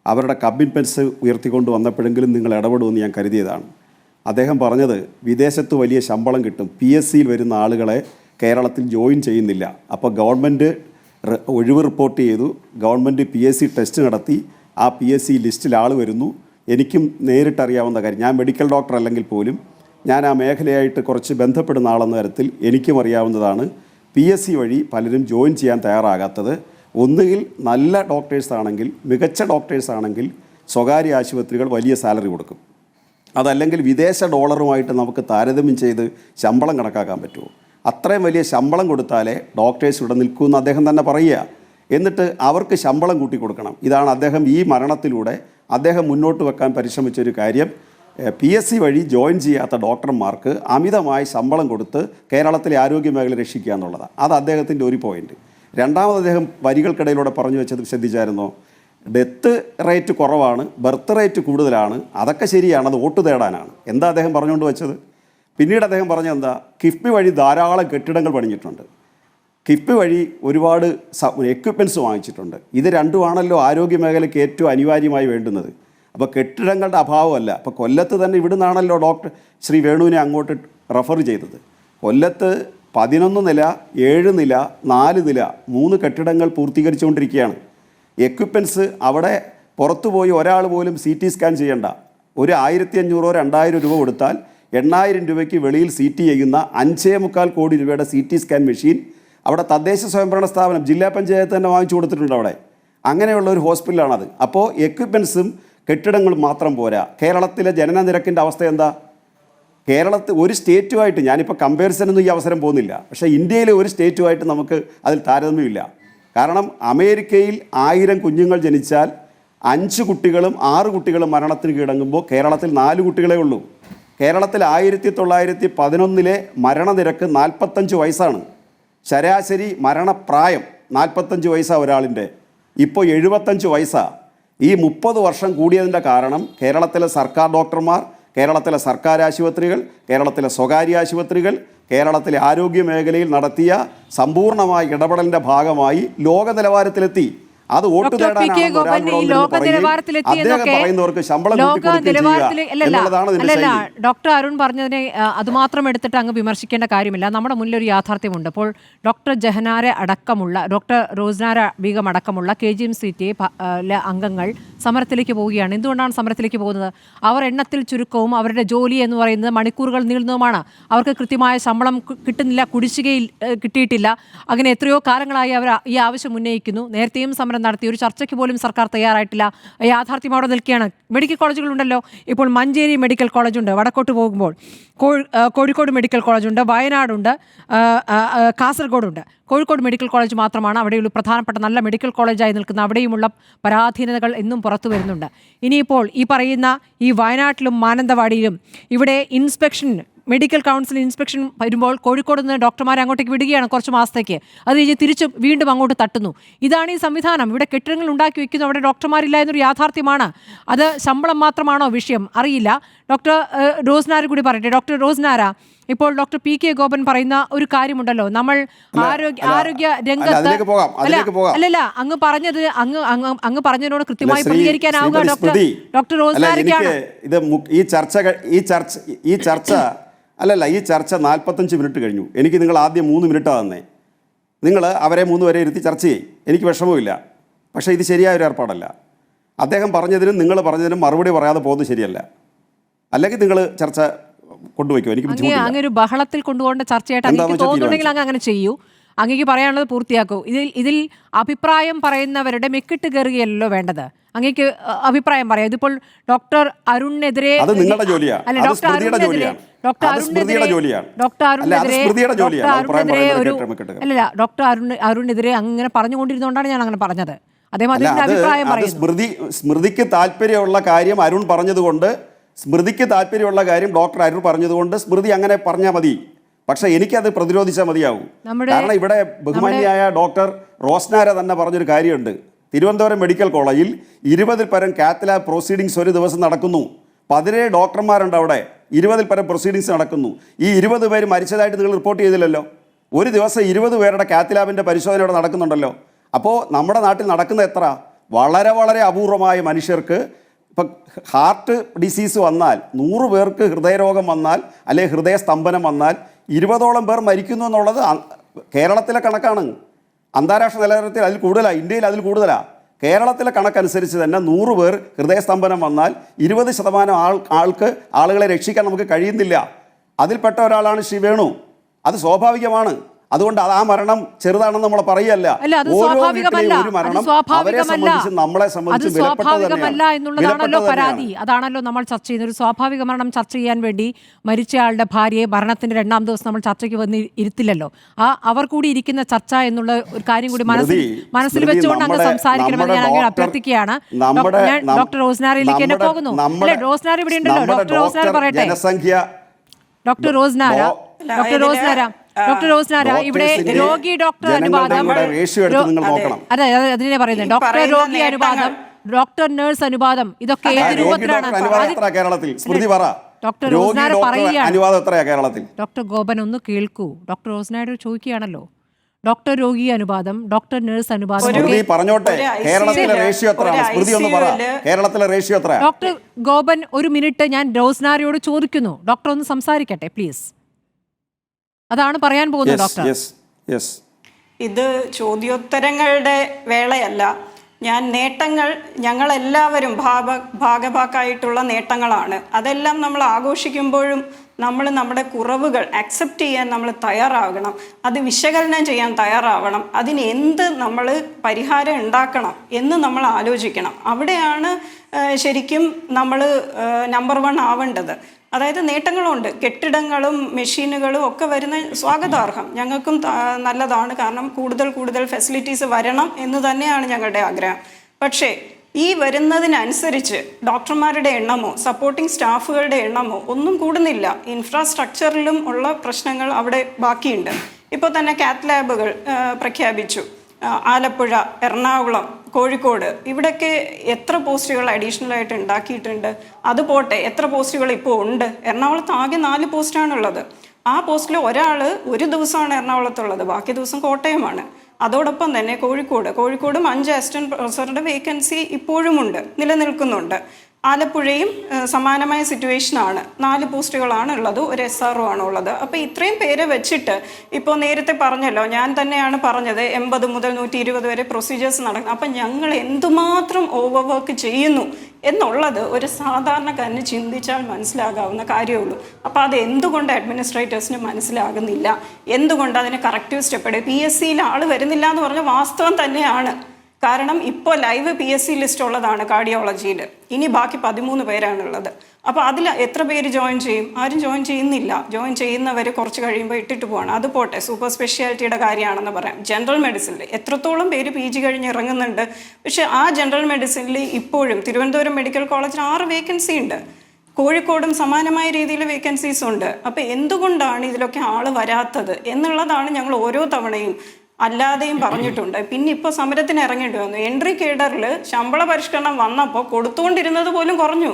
അവരുടെ കമ്മിറ്റ്മെൻറ്റ്സ് ഉയർത്തിക്കൊണ്ട് വന്നപ്പോഴെങ്കിലും നിങ്ങൾ ഇടപെടുമെന്ന് ഞാൻ കരുതിയതാണ്. അദ്ദേഹം പറഞ്ഞത് വിദേശത്ത് വലിയ ശമ്പളം കിട്ടും, PSCയിൽ വരുന്ന ആളുകളെ കേരളത്തിൽ ജോയിൻ ചെയ്യുന്നില്ല. അപ്പോൾ ഗവൺമെൻറ് ഒഴിവ് റിപ്പോർട്ട് ചെയ്തു, ഗവൺമെൻറ് PSC ടെസ്റ്റ് നടത്തി, ആ PSC ലിസ്റ്റിൽ ആൾ വരുന്നു. എനിക്കും നേരിട്ടറിയാവുന്ന കാര്യം, ഞാൻ മെഡിക്കൽ ഡോക്ടർ അല്ലെങ്കിൽ പോലും ഞാൻ ആ മേഖലയായിട്ട് കുറച്ച് ബന്ധപ്പെടുന്ന ആളെന്ന തരത്തിൽ എനിക്കും അറിയാവുന്നതാണ് PSC വഴി പലരും ജോയിൻ ചെയ്യാൻ തയ്യാറാകാത്തത്. ഒന്നുകിൽ നല്ല ഡോക്ടേഴ്സ് ആണെങ്കിൽ, മികച്ച ഡോക്ടേഴ്സ് ആണെങ്കിൽ സ്വകാര്യ ആശുപത്രികൾ വലിയ സാലറി കൊടുക്കും. അതല്ലെങ്കിൽ വിദേശ ഡോളറുമായിട്ട് നമുക്ക് താരതമ്യം ചെയ്ത് ശമ്പളം കണക്കാക്കാൻ പറ്റുമോ? അത്രയും വലിയ ശമ്പളം കൊടുത്താലേ ഡോക്ടേഴ്സ് ഇവിടെ നിൽക്കുമെന്ന് അദ്ദേഹം തന്നെ പറയുക. എന്നിട്ട് അവർക്ക് ശമ്പളം കൂട്ടി കൊടുക്കണം. ഇതാണ് അദ്ദേഹം ഈ മരണത്തിലൂടെ അദ്ദേഹം മുന്നോട്ട് വെക്കാൻ പരിശ്രമിച്ചൊരു കാര്യം. PSC വഴി ജോയിൻ ചെയ്യാത്ത ഡോക്ടർമാർക്ക് അമിതമായി ശമ്പളം കൊടുത്ത് കേരളത്തിലെ ആരോഗ്യ മേഖല രക്ഷിക്കുക എന്നുള്ളതാണ്. അത് അദ്ദേഹത്തിൻ്റെ ഒരു പോയിന്റ്. രണ്ടാമത് അദ്ദേഹം വരികൾക്കിടയിലൂടെ പറഞ്ഞു വെച്ചത് ശ്രദ്ധിച്ചായിരുന്നോ? ഡെത്ത് റേറ്റ് കുറവാണ്, ബർത്ത് റേറ്റ് കൂടുതലാണ്. അതൊക്കെ ശരിയാണ്, അത് വോട്ട് തേടാനാണ്. എന്താ അദ്ദേഹം പറഞ്ഞുകൊണ്ട് വെച്ചത്? പിന്നീട് അദ്ദേഹം പറഞ്ഞത് എന്താ? കിഫ്ബി വഴി ധാരാളം കെട്ടിടങ്ങൾ പണിഞ്ഞിട്ടുണ്ട്, കിഫ്ബി വഴി ഒരുപാട് എക്യുപ്മെൻറ്റ്സ് വാങ്ങിച്ചിട്ടുണ്ട്. ഇത് രണ്ടുമാണല്ലോ ആരോഗ്യ മേഖലയ്ക്ക് ഏറ്റവും അനിവാര്യമായി വേണ്ടുന്നത്. അപ്പോൾ കെട്ടിടങ്ങളുടെ അഭാവമല്ല. അപ്പോൾ കൊല്ലത്ത് തന്നെ ഇവിടുന്നാണല്ലോ ഡോക്ടർ ശ്രീ വേണുവിനെ അങ്ങോട്ട് റെഫർ ചെയ്തത്. കൊല്ലത്ത് 11 നില, 7 നില, 4 നില 3 കെട്ടിടങ്ങൾ പൂർത്തീകരിച്ചുകൊണ്ടിരിക്കുകയാണ്. എക്യുപ്മെൻറ്റ്സ് അവിടെ പുറത്തു പോയി ഒരാൾ പോലും CT സ്കാൻ ചെയ്യേണ്ട. ഒരു 1500-2000 രൂപ കൊടുത്താൽ 8000 രൂപയ്ക്ക് വെളിയിൽ CT ചെയ്യുന്ന 5.25 കോടി രൂപയുടെ CT സ്കാൻ മെഷീൻ അവിടെ തദ്ദേശ സ്വയംഭരണ സ്ഥാപനം ജില്ലാ പഞ്ചായത്ത് തന്നെ വാങ്ങിച്ചു കൊടുത്തിട്ടുണ്ട് അവിടെ. അങ്ങനെയുള്ള ഒരു ഹോസ്പിറ്റലാണത്. അപ്പോൾ എക്യുപ്മെൻറ്റ്സും കെട്ടിടങ്ങളും മാത്രം പോരാ. കേരളത്തിലെ ജനന നിരക്കിൻ്റെ അവസ്ഥ എന്താ? കേരളത്തിൽ ഒരു സ്റ്റേറ്റുമായിട്ട്, ഞാനിപ്പോൾ കമ്പാരിസനൊന്നും ഈ അവസരം പോകുന്നില്ല, പക്ഷേ ഇന്ത്യയിലെ ഒരു സ്റ്റേറ്റുമായിട്ട് നമുക്ക് അതിൽ താരതമ്യമില്ല. കാരണം അമേരിക്കയിൽ 1000 കുഞ്ഞുങ്ങൾ ജനിച്ചാൽ 5 കുട്ടികളും 6 കുട്ടികളും മരണത്തിന് കീഴടങ്ങുമ്പോൾ കേരളത്തിൽ 4 കുട്ടികളേ ഉള്ളൂ. കേരളത്തിൽ 1911 മരണനിരക്ക് 45 വയസ്സാണ്. ശരാശരി മരണപ്രായം 45 വയസ്സാണ് ഒരാളിൻ്റെ. ഇപ്പോൾ 75 വയസ്സാണ്. ഈ 30 വർഷം കൂടിയതിൻ്റെ കാരണം കേരളത്തിലെ സർക്കാർ ഡോക്ടർമാർ, കേരളത്തിലെ സർക്കാർ ആശുപത്രികൾ, കേരളത്തിലെ സ്വകാര്യ ആശുപത്രികൾ, കേരളത്തിലെ ആരോഗ്യ മേഖലയിൽ നടത്തിയ സമ്പൂർണ്ണമായ ഇടപെടലിൻ്റെ ഭാഗമായി ലോക നിലവാരത്തിലെത്തി. അത് വോട്ട് പറയുന്നവർക്ക് ശമ്പളം ഡോക്ടർ അരുൺ പറഞ്ഞതിനെ അതുമാത്രം എടുത്തിട്ട് അങ്ങ് വിമർശിക്കേണ്ട കാര്യമില്ല. നമ്മുടെ മുന്നിൽ ഒരു യാഥാർത്ഥ്യമുണ്ട്. ഇപ്പോൾ ഡോക്ടർ ജഹനാര അടക്കമുള്ള, ഡോക്ടർ റോസ്നാര ബീഗം അടക്കമുള്ള KGMCT അംഗങ്ങൾ സമരത്തിലേക്ക് പോവുകയാണ്. എന്തുകൊണ്ടാണ് സമരത്തിലേക്ക് പോകുന്നത്? അവർ എണ്ണത്തിൽ ചുരുക്കവും അവരുടെ ജോലി എന്ന് പറയുന്നത് മണിക്കൂറുകൾ നീളുന്നതുമാണ്. അവർക്ക് കൃത്യമായ ശമ്പളം കിട്ടുന്നില്ല, കുടിശ്ശികയിൽ കിട്ടിയിട്ടില്ല. അങ്ങനെ എത്രയോ കാലങ്ങളായി അവർ ഈ ആവശ്യം ഉന്നയിക്കുന്നു. നേരത്തെയും സമരം നടത്തി, ഒരു ചർച്ചയ്ക്ക് പോലും സർക്കാർ തയ്യാറായിട്ടില്ല. യാഥാർത്ഥ്യം അവിടെ നിൽക്കുകയാണ്. മെഡിക്കൽ കോളേജുകളുണ്ടല്ലോ. ഇപ്പോൾ മഞ്ചേരി മെഡിക്കൽ കോളേജുണ്ട്, വടക്കോട്ട് പോകുമ്പോൾ കോഴിക്കോട് മെഡിക്കൽ കോളേജുണ്ട്, വയനാടുണ്ട്, കാസർഗോഡുണ്ട്. കോഴിക്കോട് മെഡിക്കൽ കോളേജ് മാത്രമാണ് അവിടെയുള്ള പ്രധാനപ്പെട്ട നല്ല മെഡിക്കൽ കോളേജായി നിൽക്കുന്ന. അവിടെയുമുള്ള പരാധീനതകൾ എന്നും പുറത്തു വരുന്നുണ്ട്. ഇനിയിപ്പോൾ ഈ പറയുന്ന ഈ വയനാട്ടിലും മാനന്തവാടിയിലും ഇവിടെ ഇൻസ്പെക്ഷൻ, മെഡിക്കൽ കൗൺസിൽ ഇൻസ്പെക്ഷൻ വരുമ്പോൾ കോഴിക്കോട് നിന്ന് ഡോക്ടർമാരെ അങ്ങോട്ടേക്ക് വിടുകയാണ് കുറച്ച് മാസത്തേക്ക്. അത് കഴിഞ്ഞ് തിരിച്ചും വീണ്ടും അങ്ങോട്ട് തട്ടുന്നു. ഇതാണ് ഈ സംവിധാനം. ഇവിടെ കെട്ടിടങ്ങൾ ഉണ്ടാക്കി വെക്കുന്നു, അവിടെ ഡോക്ടർമാരില്ല എന്നൊരു യാഥാർത്ഥ്യമാണ്. അത് ശമ്പളം മാത്രമാണോ വിഷയം? അറിയില്ല. ഡോക്ടർ റോസ്നാര കൂടി പറയട്ടെ. ഡോക്ടർ റോസ്നാര, ഇപ്പോൾ ഡോക്ടർ PK ഗോപൻ പറയുന്ന ഒരു കാര്യമുണ്ടല്ലോ, നമ്മൾ ആരോഗ്യ രംഗത്ത് അല്ലല്ല അങ്ങ് പറഞ്ഞത് അങ്ങ് പറഞ്ഞതിനോട് കൃത്യമായി പ്രതികരിക്കാനാവുക ഡോക്ടർ റോസ്നാരയ്ക്കാണ്. ഈ ചർച്ച 45 മിനിറ്റ് കഴിഞ്ഞു. എനിക്ക് നിങ്ങൾ ആദ്യം 3 മിനിറ്റാണ് തന്നേ. നിങ്ങൾ അവരെ 3 വരെ ഇരുത്തി ചർച്ച ചെയ്യും, എനിക്ക് വിഷമമില്ല. പക്ഷേ ഇത് ശരിയായ ഒരു ഏർപ്പാടല്ല. അദ്ദേഹം പറഞ്ഞതിനും നിങ്ങൾ പറഞ്ഞതിനും മറുപടി പറയാതെ പോകുന്നത് ശരിയല്ല. അല്ലെങ്കിൽ നിങ്ങൾ ചർച്ച കൊണ്ടുവയ്ക്കും. എനിക്ക് അങ്ങനെ ഒരു ബഹളത്തിൽ കൊണ്ടുപോകേണ്ട ചർച്ചയായിട്ട് തോന്നുന്നുണ്ടെങ്കിൽ അങ്ങനെ ചെയ്യൂ. അങ്ങേക്ക് പറയാനുള്ളത് പൂർത്തിയാക്കൂ. ഇതിൽ അഭിപ്രായം പറയുന്നവരുടെ മെക്കിട്ട് കയറുകയല്ലോ വേണ്ടത്. അങ്ങേക്ക് അഭിപ്രായം പറയാം. ഇതിപ്പോൾ ഡോക്ടർ അരുണിനെതിരെ അത് നിങ്ങളുടെ ജോലിയാണ്. അല്ല, അത് ഡോക്ടർ സ്മൃതിയുടെ അരുണിനെതിരെ ജോലിയാണ്. ഡോക്ടർ അത് സ്മൃതിയുടെ ജോലിയാണ്. ഡോക്ടർ അല്ല, അത് സ്മൃതിയുടെ ജോലിയാണ്. അഭിപ്രായം അരുണിനെതിരെ പറയുന്നത് ഒരു കേട്ട് അല്ലല്ല ഡോക്ടർ അരുണിനെതിരെ അങ്ങനെ പറഞ്ഞുകൊണ്ടിരുന്നതുകൊണ്ടാണ് ഞാൻ അങ്ങനെ പറഞ്ഞത്. അദ്ദേഹം അല്ല, അതിന്റെ അഭിപ്രായം അത് പറയുന്നു. സ്മൃതിക്ക് താല്പര്യമുള്ള കാര്യം അരുൺ പറഞ്ഞതുകൊണ്ട്, സ്മൃതിക്ക് താല്പര്യമുള്ള കാര്യം ഡോക്ടർ അരുൺ പറഞ്ഞതുകൊണ്ട് സ്മൃതി അങ്ങനെ പറഞ്ഞാൽ മതി. പക്ഷെ എനിക്കത് പ്രതിരോധിച്ചാൽ മതിയാവും. കാരണം ഇവിടെ ബഹുമാന്യായ ഡോക്ടർ റോസ്നാര തന്നെ പറഞ്ഞൊരു കാര്യമുണ്ട്. തിരുവനന്തപുരം മെഡിക്കൽ കോളേജിൽ 20-ൽ പരം കാത്ത് ലാബ് പ്രൊസീഡിങ്സ് ഒരു ദിവസം നടക്കുന്നു. 17 ഡോക്ടർമാരുണ്ട് അവിടെ. 20-ൽ പരം പ്രൊസീഡിങ്സ് നടക്കുന്നു. ഈ 20 പേര് മരിച്ചതായിട്ട് നിങ്ങൾ റിപ്പോർട്ട് ചെയ്തില്ലല്ലോ. ഒരു ദിവസം 20 പേരുടെ കാത്ത് ലാബിൻ്റെ പരിശോധന ഇവിടെ നടക്കുന്നുണ്ടല്ലോ. അപ്പോൾ നമ്മുടെ നാട്ടിൽ നടക്കുന്ന എത്ര വളരെ വളരെ അപൂർവമായ മനുഷ്യർക്ക് ഇപ്പം ഹാർട്ട് ഡിസീസ് വന്നാൽ, 100 പേർക്ക് ഹൃദയരോഗം വന്നാൽ അല്ലെങ്കിൽ ഹൃദയസ്തംഭനം വന്നാൽ 20ഓളം പേർ മരിക്കുന്നു എന്നുള്ളത് കേരളത്തിലെ കണക്കാണ്. അന്താരാഷ്ട്ര നിലവാരത്തിൽ അതിൽ കൂടുതലാണ്, ഇന്ത്യയിൽ അതിൽ കൂടുതലാണ്. കേരളത്തിലെ കണക്കനുസരിച്ച് തന്നെ 100 പേർ ഹൃദയസ്തംഭനം വന്നാൽ 20% ആളുകളെ രക്ഷിക്കാൻ നമുക്ക് കഴിയുന്നില്ല. അതിൽപ്പെട്ട ഒരാളാണ് ശ്രീ വേണു. അത് സ്വാഭാവികമാണ്. അതുകൊണ്ട് ആ മരണം ചെറുതാണെന്ന് നമ്മൾ പറയല്ല. ഓരോ വീട്ടിലെയും ഒരു മരണം അവരെ സംബന്ധിച്ച് നമ്മളെ സംബന്ധിച്ച് സ്വാഭാവികമല്ല എന്നുള്ളതാണല്ലോ പരാതി. അതാണല്ലോ നമ്മൾ ചർച്ച ചെയ്യുന്നത്. ഒരു സ്വാഭാവിക മരണം ചർച്ച ചെയ്യാൻ വേണ്ടി മരിച്ചയാളുടെ ഭാര്യയെ മരണത്തിന്റെ 2ാം ദിവസം നമ്മൾ ചർച്ചയ്ക്ക് വന്ന് ഇരുത്തില്ലല്ലോ. അവർ കൂടി ഇരിക്കുന്ന ചർച്ച എന്നുള്ള ഒരു കാര്യം കൂടി മനസ്സിൽ വെച്ചുകൊണ്ട് അങ്ങ് സംസാരിക്കണമെന്ന് ഞാൻ അങ്ങനെ അഭ്യർത്ഥിക്കുകയാണ്. ഞാൻ ഡോക്ടർ റോസ്നാരയിലേക്ക് തന്നെ പോകുന്നു. അല്ലെ, റോസ്നാര ഇവിടെ ഉണ്ടല്ലോ. ഡോക്ടർ റോസ്നാര പറയട്ടെ. ഡോക്ടർ റോസ്നാര ഇവിടെ രോഗി ഡോക്ടർ അനുപാതം, അതെ അതിനെ പറയുന്നത് ഡോക്ടർ രോഗി അനുപാതം, ഡോക്ടർ നേഴ്സ് അനുപാതം, ഇതൊക്കെ ഏത് രൂപത്തിലാണ്? ഡോക്ടർ റോസ്നാര പറയുകയാണ്. ഡോക്ടർ ഗോപൻ ഒന്ന് കേൾക്കൂ. ഡോക്ടർ റോസ്നാര ചോദിക്കുകയാണല്ലോ. ഡോക്ടർ രോഗി അനുപാതം, ഡോക്ടർ നേഴ്സ് അനുപാതം. ഡോക്ടർ ഗോപൻ ഒരു മിനിറ്റ് ഞാൻ റോസ്നാരയോട് ചോദിക്കുന്നു. ഡോക്ടർ ഒന്ന് സംസാരിക്കട്ടെ പ്ലീസ്. അതാണ് പറയാൻ പോകുന്നത് ഡോക്ടർ. ഇത് ചോദ്യോത്തരങ്ങളുടെ വേളയല്ല. ഞാൻ നേട്ടങ്ങൾ, ഞങ്ങളെല്ലാവരും ഭാഗഭാക്കായിട്ടുള്ള നേട്ടങ്ങളാണ്. അതെല്ലാം നമ്മൾ ആഘോഷിക്കുമ്പോഴും നമ്മൾ നമ്മുടെ കുറവുകൾ അക്സെപ്റ്റ് ചെയ്യാൻ നമ്മൾ തയ്യാറാകണം. അത് വിശകലനം ചെയ്യാൻ തയ്യാറാവണം. അതിന് എന്ത് നമ്മൾ പരിഹാരം ഉണ്ടാക്കണം എന്ന് നമ്മൾ ആലോചിക്കണം. അവിടെയാണ് ശരിക്കും നമ്മൾ നമ്പർ 1 ആവേണ്ടത്. അതായത് നേട്ടങ്ങളുണ്ട്, കെട്ടിടങ്ങളും മെഷീനുകളും ഒക്കെ വരുന്ന സ്വാഗതാർഹം, ഞങ്ങൾക്കും നല്ലതാണ്. കാരണം കൂടുതൽ ഫെസിലിറ്റീസ് വരണം എന്ന് തന്നെയാണ് ഞങ്ങളുടെ ആഗ്രഹം. പക്ഷേ ഈ വരുന്നതിനനുസരിച്ച് ഡോക്ടർമാരുടെ എണ്ണമോ സപ്പോർട്ടിംഗ് സ്റ്റാഫുകളുടെ എണ്ണമോ ഒന്നും കൂടുന്നില്ല. ഇൻഫ്രാസ്ട്രക്ചറിലും ഉള്ള പ്രശ്നങ്ങൾ അവിടെ ബാക്കിയുണ്ട്. ഇപ്പോൾ തന്നെ കാത്ത് ലാബുകൾ പ്രഖ്യാപിച്ചു. ആലപ്പുഴ, എറണാകുളം, കോഴിക്കോട്, ഇവിടെയൊക്കെ എത്ര പോസ്റ്റുകൾ അഡീഷണലായിട്ട് ഉണ്ടാക്കിയിട്ടുണ്ട്. അത് പോട്ടെ, എത്ര പോസ്റ്റുകൾ ഇപ്പോൾ ഉണ്ട്? എറണാകുളത്ത് ആകെ 4 പോസ്റ്റാണുള്ളത്. ആ പോസ്റ്റിൽ ഒരാൾ ഒരു ദിവസമാണ് എറണാകുളത്തുള്ളത്, ബാക്കി ദിവസം കോട്ടയമാണ്. അതോടൊപ്പം തന്നെ കോഴിക്കോടും 5 അസിസ്റ്റന്റ് പ്രൊഫസറുടെ വേക്കൻസി ഇപ്പോഴുമുണ്ട്, നിലനിൽക്കുന്നുണ്ട്. ആലപ്പുഴയും സമാനമായ സിറ്റുവേഷനാണ്. 4 പോസ്റ്റുകളാണ് ഉള്ളത്, ഒരു SRO ആണ് ഉള്ളത്. അപ്പോൾ ഇത്രയും പേരെ വെച്ചിട്ട് ഇപ്പോൾ നേരത്തെ പറഞ്ഞല്ലോ, ഞാൻ തന്നെയാണ് പറഞ്ഞത് 80 മുതൽ 120 വരെ പ്രൊസീജിയേഴ്സ് നടക്കുന്നത്. അപ്പം ഞങ്ങൾ എന്തുമാത്രം ഓവർ വർക്ക് ചെയ്യുന്നു എന്നുള്ളത് ഒരു സാധാരണക്കാരന് ചിന്തിച്ചാൽ മനസ്സിലാകാവുന്ന കാര്യമുള്ളൂ. അപ്പോൾ അത് എന്തുകൊണ്ട് അഡ്മിനിസ്ട്രേറ്റേഴ്സിന് മനസ്സിലാകുന്നില്ല, എന്തുകൊണ്ട് അതിന് കറക്റ്റീവ് സ്റ്റെപ്പ് PSCയിൽ ആൾ വരുന്നില്ല എന്ന് പറഞ്ഞ വാസ്തവം തന്നെയാണ്. കാരണം ഇപ്പോൾ ലൈവ് PSC ലിസ്റ്റ് ഉള്ളതാണ് കാർഡിയോളജിയിൽ. ഇനി ബാക്കി 13 പേരാണുള്ളത്. അപ്പോൾ അതിൽ എത്ര പേര് ജോയിൻ ചെയ്യും? ആരും ജോയിൻ ചെയ്യുന്നില്ല. ജോയിൻ ചെയ്യുന്നവർ കുറച്ച് കഴിയുമ്പോൾ ഇട്ടിട്ട് പോവാണ്. അത് പോട്ടെ, സൂപ്പർ സ്പെഷ്യാലിറ്റിയുടെ കാര്യമാണെന്ന് പറയാം. ജനറൽ മെഡിസിനിൽ എത്രത്തോളം പേര് PG കഴിഞ്ഞ് ഇറങ്ങുന്നുണ്ട്. പക്ഷേ ആ ജനറൽ മെഡിസിനിൽ ഇപ്പോഴും തിരുവനന്തപുരം മെഡിക്കൽ കോളേജിൽ 6 വേക്കൻസി ഉണ്ട്. കോഴിക്കോടും സമാനമായ രീതിയിൽ വേക്കൻസീസ് ഉണ്ട്. അപ്പോൾ എന്തുകൊണ്ടാണ് ഇതിലൊക്കെ ആൾ വരാത്തത് എന്നുള്ളതാണ് ഞങ്ങൾ ഓരോ തവണയും അല്ലാതെയും പറഞ്ഞിട്ടുണ്ട്. പിന്നെ ഇപ്പോൾ സമരത്തിന് ഇറങ്ങേണ്ടി വന്നു. എൻട്രി കേഡറിൽ ശമ്പള പരിഷ്കരണം വന്നപ്പോൾ കൊടുത്തുകൊണ്ടിരുന്നത് പോലും കുറഞ്ഞു.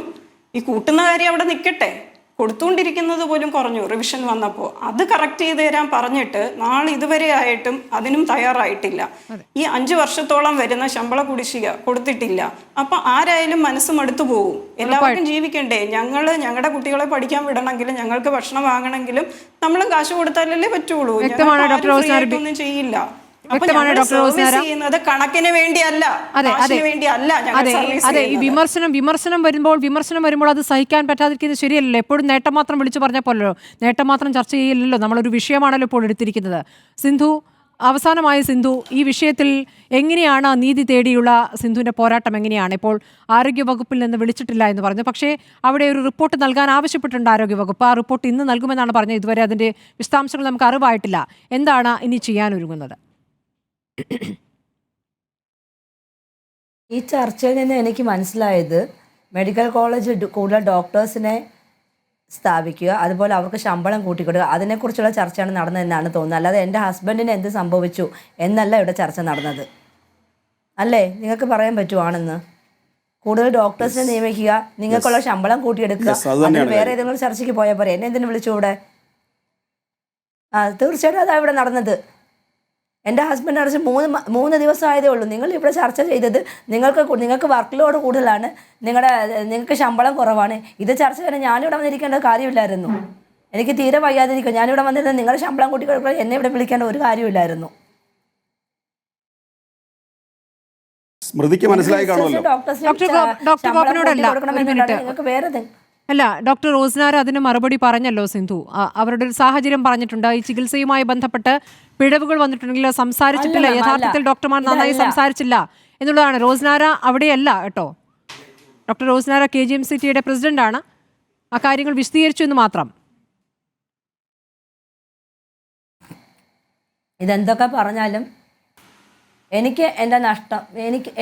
ഈ കൂട്ടുന്ന കാര്യം അവിടെ നിൽക്കട്ടെ, കൊടുത്തുകൊണ്ടിരിക്കുന്നത് പോലും കുറഞ്ഞു റിവിഷൻ വന്നപ്പോൾ. അത് കറക്റ്റ് ചെയ്ത് തരാൻ പറഞ്ഞിട്ട് നാളെ ഇതുവരെ ആയിട്ടും അതിനും തയ്യാറായിട്ടില്ല. ഈ 5 വർഷത്തോളം വരുന്ന ശമ്പള കുടിശ്ശിക കൊടുത്തിട്ടില്ല. അപ്പൊ ആരായാലും മനസ്സ് മടുത്തു പോകും. എല്ലാവർക്കും ജീവിക്കണ്ടേ? ഞങ്ങളുടെ കുട്ടികളെ പഠിക്കാൻ വിടണമെങ്കിലും ഞങ്ങൾക്ക് ഭക്ഷണം വാങ്ങണമെങ്കിലും നമ്മളും കാശ് കൊടുത്താലല്ലേ പറ്റുള്ളൂ. ഒന്നും ചെയ്യില്ല. കണക്കിന് വേണ്ടിയല്ല, അതെ. ഈ വിമർശനം വരുമ്പോൾ അത് സഹിക്കാൻ പറ്റാതിരിക്കുന്നത് ശരിയല്ലല്ലോ. എപ്പോഴും നേട്ടം മാത്രം വിളിച്ചു പറഞ്ഞ പോലല്ലോ, നേട്ടം മാത്രം ചർച്ച ചെയ്യില്ലല്ലോ. നമ്മളൊരു വിഷയമാണല്ലോ ഇപ്പോൾ എടുത്തിരിക്കുന്നത്. സിന്ധു, അവസാനമായി സിന്ധു, ഈ വിഷയത്തിൽ എങ്ങനെയാണ് നീതി തേടിയുള്ള സിന്ധുവിൻ്റെ പോരാട്ടം എങ്ങനെയാണ്? ഇപ്പോൾ ആരോഗ്യവകുപ്പിൽ നിന്ന് വിളിച്ചിട്ടില്ല എന്ന് പറഞ്ഞു, പക്ഷേ അവിടെ ഒരു റിപ്പോർട്ട് നൽകാൻ ആവശ്യപ്പെട്ടിട്ടുണ്ട് ആരോഗ്യവകുപ്പ്. ആ റിപ്പോർട്ട് ഇന്ന് നൽകുമെന്നാണ് പറഞ്ഞത്. ഇതുവരെ അതിൻ്റെ വിശദാംശങ്ങൾ നമുക്ക് അറിവായിട്ടില്ല. എന്താണ് ഇനി ചെയ്യാനൊരുങ്ങുന്നത്? ഈ ചർച്ചയിൽ നിന്ന് എനിക്ക് മനസ്സിലായത് മെഡിക്കൽ കോളേജ് കൂടുതൽ ഡോക്ടേഴ്സിനെ സ്ഥാപിക്കുക, അതുപോലെ അവർക്ക് ശമ്പളം കൂട്ടിക്കൊടുക്കുക, അതിനെക്കുറിച്ചുള്ള ചർച്ചയാണ് നടന്നതെന്നാണ് തോന്നുന്നത്. അല്ലാതെ എൻ്റെ ഹസ്ബൻഡിന് എന്ത് സംഭവിച്ചു എന്നല്ല ഇവിടെ ചർച്ച നടന്നത്. അല്ലേ? നിങ്ങൾക്ക് പറയാൻ പറ്റുവാണെന്ന്. കൂടുതൽ ഡോക്ടേഴ്സിനെ നിയമിക്കുക, നിങ്ങൾക്കുള്ള ശമ്പളം കൂട്ടിയെടുക്കുക, അതിന് വേറെ ഏതെങ്കിലും ചർച്ചയ്ക്ക് പോയാൽ പോരെ. എന്നെ എന്തിനു വിളിച്ചു ഇവിടെ? തീർച്ചയായിട്ടും അതാണ് ഇവിടെ നടന്നത്. എൻ്റെ ഹസ്ബൻഡ് അടച്ച് മൂന്ന് ദിവസം ആയതേ ഉള്ളൂ. നിങ്ങൾ ഇവിടെ ചർച്ച ചെയ്തത് നിങ്ങൾക്ക് വർക്ക് ലോഡ് കൂടുതലാണ്, നിങ്ങൾക്ക് ശമ്പളം കുറവാണ്. ഇത് ചർച്ച ചെയ്യാൻ ഞാനിവിടെ വന്നിരിക്കേണ്ട കാര്യമില്ലായിരുന്നു. എനിക്ക് തീരെ വയ്യാതിരിക്കും. ഞാനിവിടെ വന്നിരുന്നത് നിങ്ങളുടെ ശമ്പളം കൂട്ടി കൊടുക്കുക, എന്നെ ഇവിടെ വിളിക്കേണ്ട ഒരു കാര്യമില്ലായിരുന്നു. സ്മൃതിക്ക് മനസ്സിലായി കാണുമല്ലോ. ഡോക്ടർ ഗോപനോടല്ല, നിങ്ങൾക്ക് വേറെ അല്ല, ഡോക്ടർ റോസ്നാര അതിന് മറുപടി പറഞ്ഞല്ലോ സിന്ധു. അവരുടെ ഒരു സാഹചര്യം പറഞ്ഞിട്ടുണ്ട്. ഈ ചികിത്സയുമായി ബന്ധപ്പെട്ട് പിഴവുകൾ വന്നിട്ടുണ്ടെങ്കിൽ സംസാരിച്ചിട്ടില്ല, യഥാർത്ഥത്തിൽ ഡോക്ടർമാർ നന്നായി സംസാരിച്ചില്ല എന്നുള്ളതാണ്. റോസ്നാര അവിടെയല്ല കേട്ടോ. ഡോക്ടർ റോസ്നാര KGMCTയുടെ പ്രസിഡന്റാണ്. ആ കാര്യങ്ങൾ വിശദീകരിച്ചു എന്ന് മാത്രം. ഇതെന്തൊക്കെ പറഞ്ഞാലും എനിക്ക് എൻ്റെ നഷ്ടം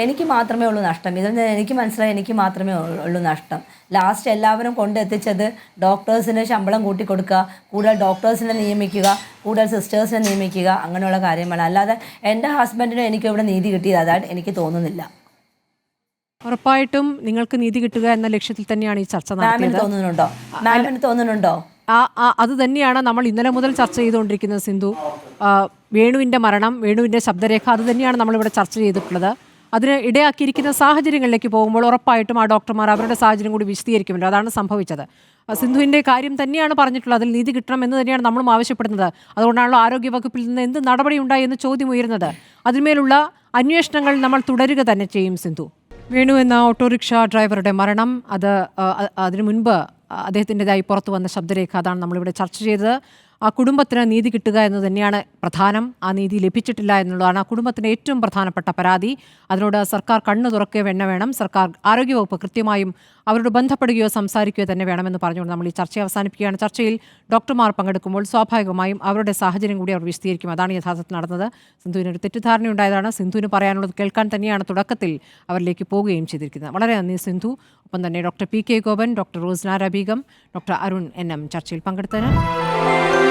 എനിക്ക് മാത്രമേ ഉള്ളൂ നഷ്ടം. ഇതിൽ നിന്ന് എനിക്ക് മനസ്സിലായി, എനിക്ക് മാത്രമേ ഉള്ളൂ നഷ്ടം. ലാസ്റ്റ് എല്ലാവരും കൊണ്ടെത്തിച്ചത് ഡോക്ടേഴ്സിന് ശമ്പളം കൂട്ടിക്കൊടുക്കുക, കൂടുതൽ ഡോക്ടേഴ്സിനെ നിയമിക്കുക, കൂടുതൽ സിസ്റ്റേഴ്സിനെ നിയമിക്കുക, അങ്ങനെയുള്ള കാര്യമാണ്. അല്ലാതെ എൻ്റെ ഹസ്ബൻഡിനും എനിക്ക് ഇവിടെ നീതി കിട്ടിയതായിട്ട് എനിക്ക് തോന്നുന്നില്ല. ഉറപ്പായിട്ടും നിങ്ങൾക്ക് നീതി കിട്ടുക എന്ന ലക്ഷ്യത്തിൽ തന്നെയാണ് ഈ ചർച്ച നടത്തിയത്. മാമിന് തോന്നുന്നുണ്ടോ? അത് തന്നെയാണ് നമ്മൾ ഇന്നലെ മുതൽ ചർച്ച ചെയ്തുകൊണ്ടിരിക്കുന്നത് സിന്ധു. വേണുവിൻ്റെ മരണം, വേണുവിൻ്റെ ശബ്ദരേഖ, അത് തന്നെയാണ് നമ്മളിവിടെ ചർച്ച ചെയ്തിട്ടുള്ളത്. അതിന് ഇടയാക്കിയിരിക്കുന്ന സാഹചര്യങ്ങളിലേക്ക് പോകുമ്പോൾ ഉറപ്പായിട്ടും ആ ഡോക്ടർമാർ അവരുടെ സാഹചര്യം കൂടി വിശദീകരിക്കുമല്ലോ. അതാണ് സംഭവിച്ചത്. സിന്ധുവിൻ്റെ കാര്യം തന്നെയാണ് പറഞ്ഞിട്ടുള്ളത്. അതിൽ നീതി കിട്ടണം എന്ന് തന്നെയാണ് നമ്മളും ആവശ്യപ്പെടുന്നത്. അതുകൊണ്ടാണല്ലോ ആരോഗ്യവകുപ്പിൽ നിന്ന് എന്ത് നടപടി ഉണ്ടായി എന്ന് ചോദ്യം ഉയരുന്നത്. അതിന്മേലുള്ള അന്വേഷണങ്ങൾ നമ്മൾ തുടരുക തന്നെ ചെയ്യും സിന്ധു. വേണു എന്ന ഓട്ടോറിക്ഷ ഡ്രൈവറുടെ മരണം, അതിനു മുൻപ് അദ്ദേഹത്തിൻ്റെതായി പുറത്തു വന്ന ശബ്ദരേഖ, അതാണ് നമ്മളിവിടെ ചർച്ച ചെയ്തത്. ആ കുടുംബത്തിന് നീതി കിട്ടുക എന്ന് തന്നെയാണ് പ്രധാനം. ആ നീതി ലഭിച്ചിട്ടില്ല എന്നുള്ളതാണ് ആ കുടുംബത്തിൻ്റെ ഏറ്റവും പ്രധാനപ്പെട്ട പരാതി. അതിനോട് സർക്കാർ കണ്ണു തുറക്കുകയോ വേണം. സർക്കാർ ആരോഗ്യവകുപ്പ് കൃത്യമായും അവരോട് ബന്ധപ്പെടുകയോ സംസാരിക്കുകയോ തന്നെ വേണമെന്ന് പറഞ്ഞുകൊണ്ട് നമ്മൾ ഈ ചർച്ച അവസാനിപ്പിക്കുകയാണ്. ചർച്ചയിൽ ഡോക്ടർമാർ പങ്കെടുക്കുമ്പോൾ സ്വാഭാവികമായും അവരുടെ സാഹചര്യം കൂടി അവർ വിശദീകരിക്കും. അതാണ് യഥാർത്ഥത്തിൽ നടന്നത്. സിന്ധുവിനൊരു തെറ്റിദ്ധാരണയുണ്ടായതാണ്. സിന്ധുവിന് പറയാനുള്ളത് കേൾക്കാൻ തന്നെയാണ് തുടക്കത്തിൽ അവരിലേക്ക് പോവുകയും ചെയ്തിരിക്കുന്നത്. വളരെ നന്ദി സിന്ധു. ഒപ്പം തന്നെ doctor PK Gopan, doctor Rosnara Begum, doctor Arun NM ചർച്ചയിൽ പങ്കെടുത്തതിന്.